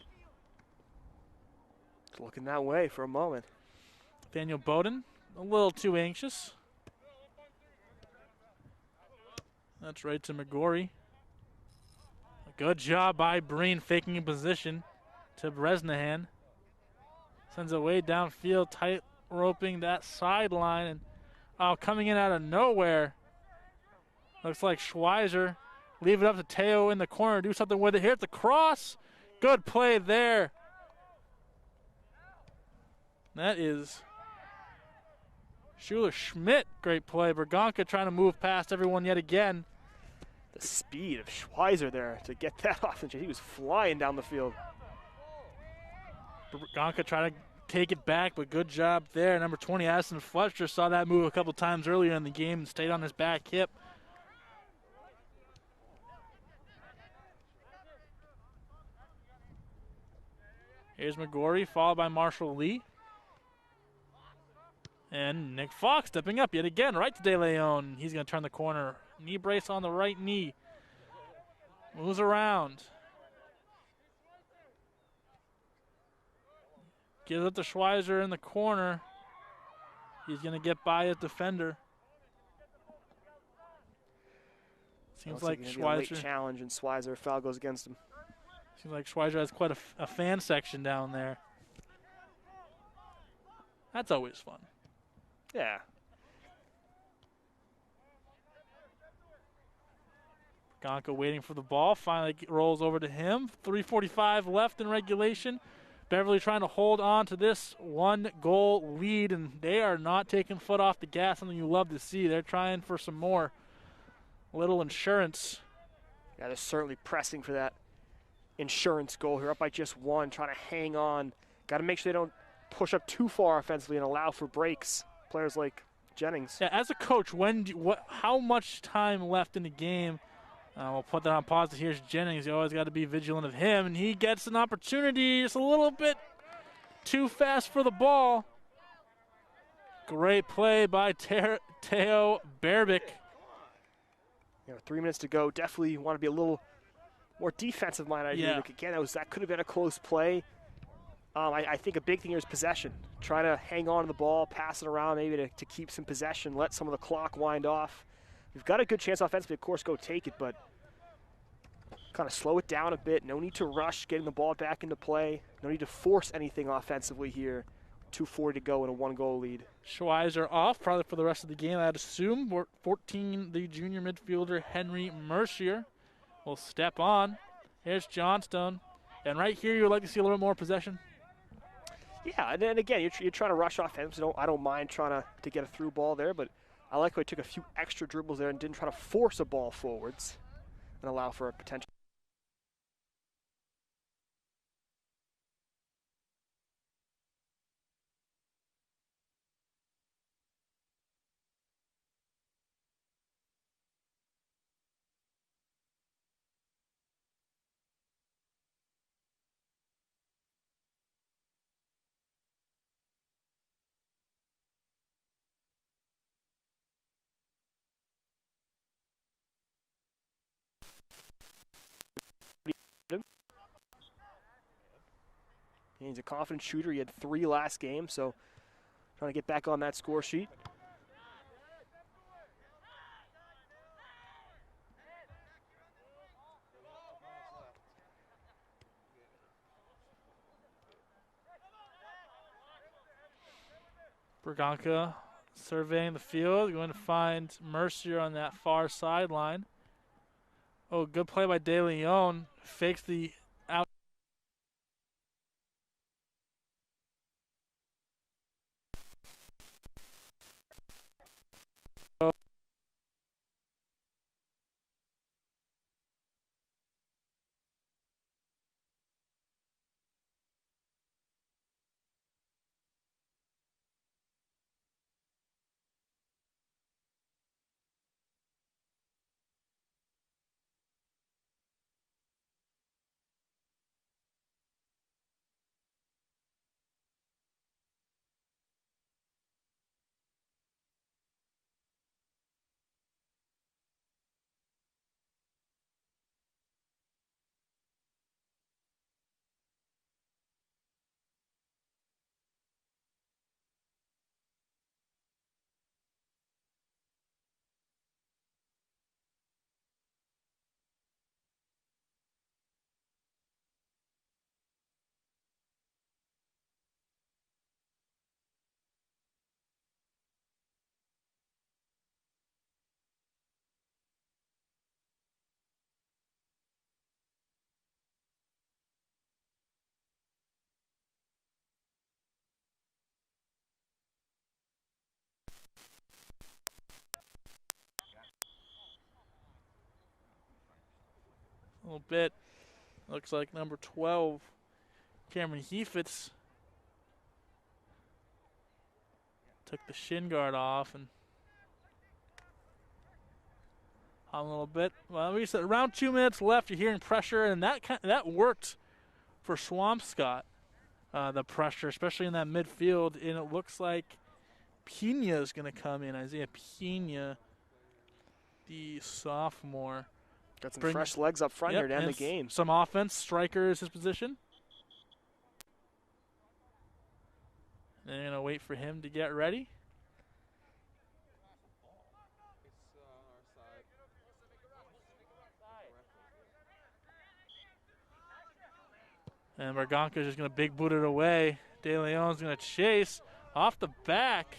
Speaker 2: It's looking that way for a moment.
Speaker 1: Daniel Bowden, a little too anxious. That's right to McGorry. A good job by Breen faking in position to Bresnahan. Sends it way downfield, tight roping that sideline. And coming in out of nowhere. Looks like Schweizer. Leave it up to Teo in the corner. Do something with it. Here's the cross. Good play there. That is Schuler Schmidt. Great play. Bergonka trying to move past everyone yet again.
Speaker 2: The speed of Schweizer there to get that off. He was flying down the field.
Speaker 1: Bergonka trying to take it back, but good job there. Number 20, Addison Fletcher, saw that move a couple times earlier in the game and stayed on his back hip. Here's McGorry, followed by Marshall Lee. And Nick Fox stepping up yet again, right to De Leon. He's going to turn the corner. Knee brace on the right knee. Moves around. Gives it to Schweizer in the corner. He's going to get by his defender. Seems like Schweizer.
Speaker 2: A late challenge, and Schweizer foul goes against him.
Speaker 1: Seems like Schweizer has quite a fan section down there. That's always fun.
Speaker 2: Yeah.
Speaker 1: Gonka waiting for the ball. Finally rolls over to him. 3:45 left in regulation. Beverly trying to hold on to this 1-goal lead, and they are not taking foot off the gas, something you love to see. They're trying for some more little insurance.
Speaker 2: Yeah, they're certainly pressing for that insurance goal here, up by just 1, trying to hang on. Got to make sure they don't push up too far offensively and allow for breaks. Players like Jennings.
Speaker 1: Yeah, as a coach, how much time left in the game? We'll put that on pause. Here's Jennings. You always got to be vigilant of him, and he gets an opportunity. Just a little bit too fast for the ball. Great play by Teo Berbick.
Speaker 2: 3 minutes to go. Definitely want to be a little more defensive minded.
Speaker 1: Yeah.
Speaker 2: Again, that could have been a close play. I think a big thing here is possession. Try to hang on to the ball, pass it around maybe to keep some possession, let some of the clock wind off. We've got a good chance offensively, of course, go take it, but kind of slow it down a bit. No need to rush getting the ball back into play. No need to force anything offensively here. 2:40 to go in a 1-goal lead.
Speaker 1: Schweizer off probably for the rest of the game, I'd assume. 14, the junior midfielder Henry Mercier will step on. Here's Johnstone. And right here, you would like to see a little bit more possession?
Speaker 2: Yeah, and then again, you're trying to rush offense. I don't mind trying to get a through ball there, but I like how he took a few extra dribbles there and didn't try to force a ball forwards and allow for a potential. He's a confident shooter. He had 3 last game, so trying to get back on that score sheet.
Speaker 1: Berganca surveying the field, going to find Mercier on that far sideline. Oh, good play by De Leon. Fakes the out. A little bit. Looks like number 12, Cameron Heifetz, took the shin guard off and on a little bit. Well, we said around 2 minutes left. You're hearing pressure, and that worked for Swampscott. The pressure, especially in that midfield, and it looks like Pena is going to come in. Isaiah Pena, the sophomore.
Speaker 2: Got some fresh legs up front here to end the game.
Speaker 1: Some offense. Striker is his position. They're going to wait for him to get ready. And Berganca's just going to big boot it away. De Leon's going to chase off the back.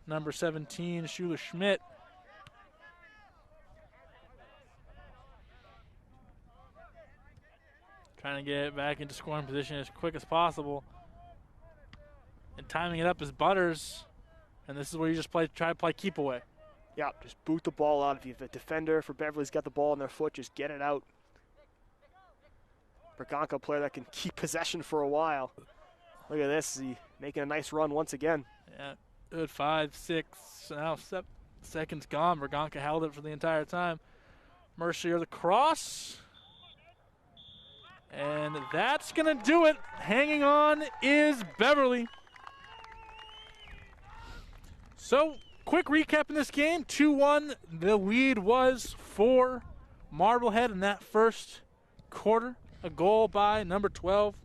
Speaker 1: Number 17, Schuler Schmidt. Trying to get back into scoring position as quick as possible. And timing it up is Butters. And this is where you just try to play keep away.
Speaker 2: Yeah, just boot the ball out. If you have a defender for Beverly's got the ball in their foot, just get it out. Berganca, player that can keep possession for a while. Look at this, he making a nice run once again.
Speaker 1: Yeah, good 5, 6, now 7 seconds gone. Berganca held it for the entire time. Mercier the cross. And that's going to do it. Hanging on is Beverly. So, quick recap in this game. 2-1, the lead was for Marblehead in that first quarter. A goal by number 12,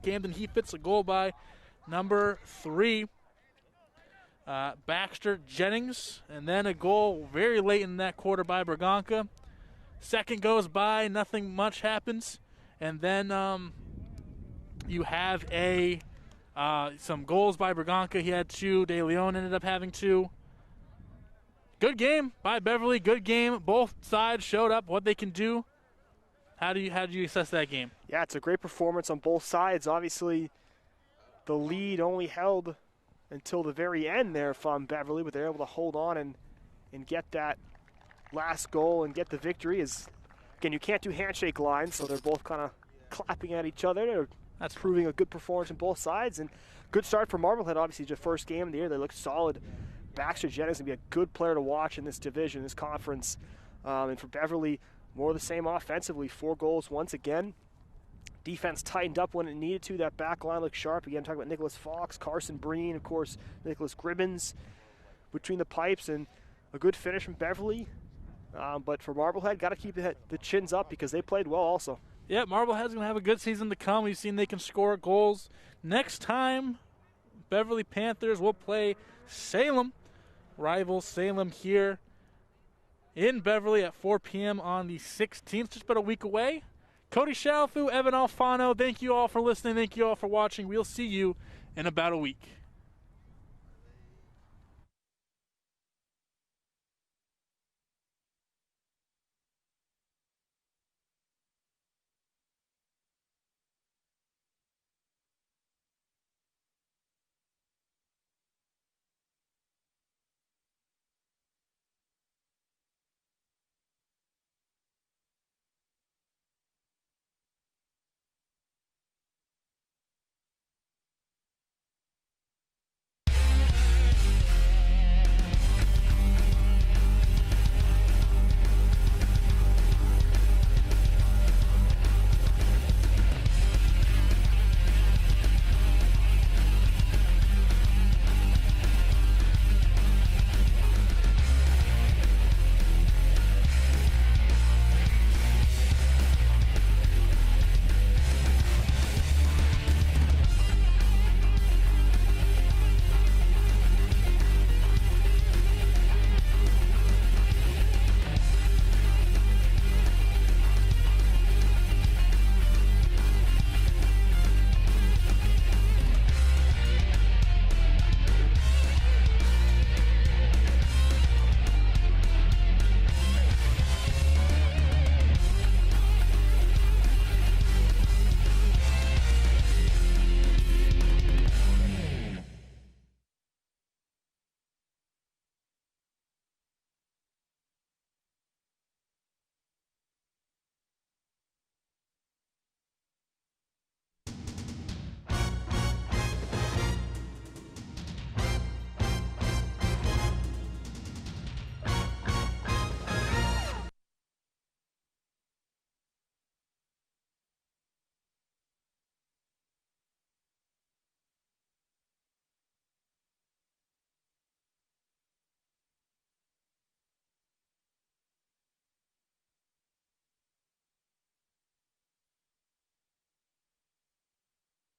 Speaker 1: Camden Heathfitz, a goal by number 3, Baxter Jennings. And then a goal very late in that quarter by Berganca. Second goes by, nothing much happens. And then you have some goals by Berganca. He had 2. De Leon ended up having 2. Good game by Beverly. Good game. Both sides showed up what they can do. How do you assess that game?
Speaker 2: Yeah, it's a great performance on both sides. Obviously, the lead only held until the very end there from Beverly, but they're able to hold on and get that last goal and get the victory. Again, you can't do handshake lines, so they're both kind of clapping at each other. That's proving a good performance on both sides. And good start for Marblehead. Obviously, just first game of the year. They look solid. Baxter Jennings is going to be a good player to watch in this division, this conference. And for Beverly, more of the same offensively. 4 goals once again. Defense tightened up when it needed to. That back line looked sharp. Again, talking about Nicholas Fox, Carson Breen, of course, Nicholas Gribbins between the pipes, and a good finish from Beverly. But for Marblehead, got to keep the chins up because they played well also.
Speaker 1: Yeah, Marblehead's going to have a good season to come. We've seen they can score goals. Next time, Beverly Panthers will play Salem. Rival Salem here in Beverly at 4 p.m. on the 16th, just about a week away. Cody Shalfu, Evan Alfano, thank you all for listening. Thank you all for watching. We'll see you in about a week.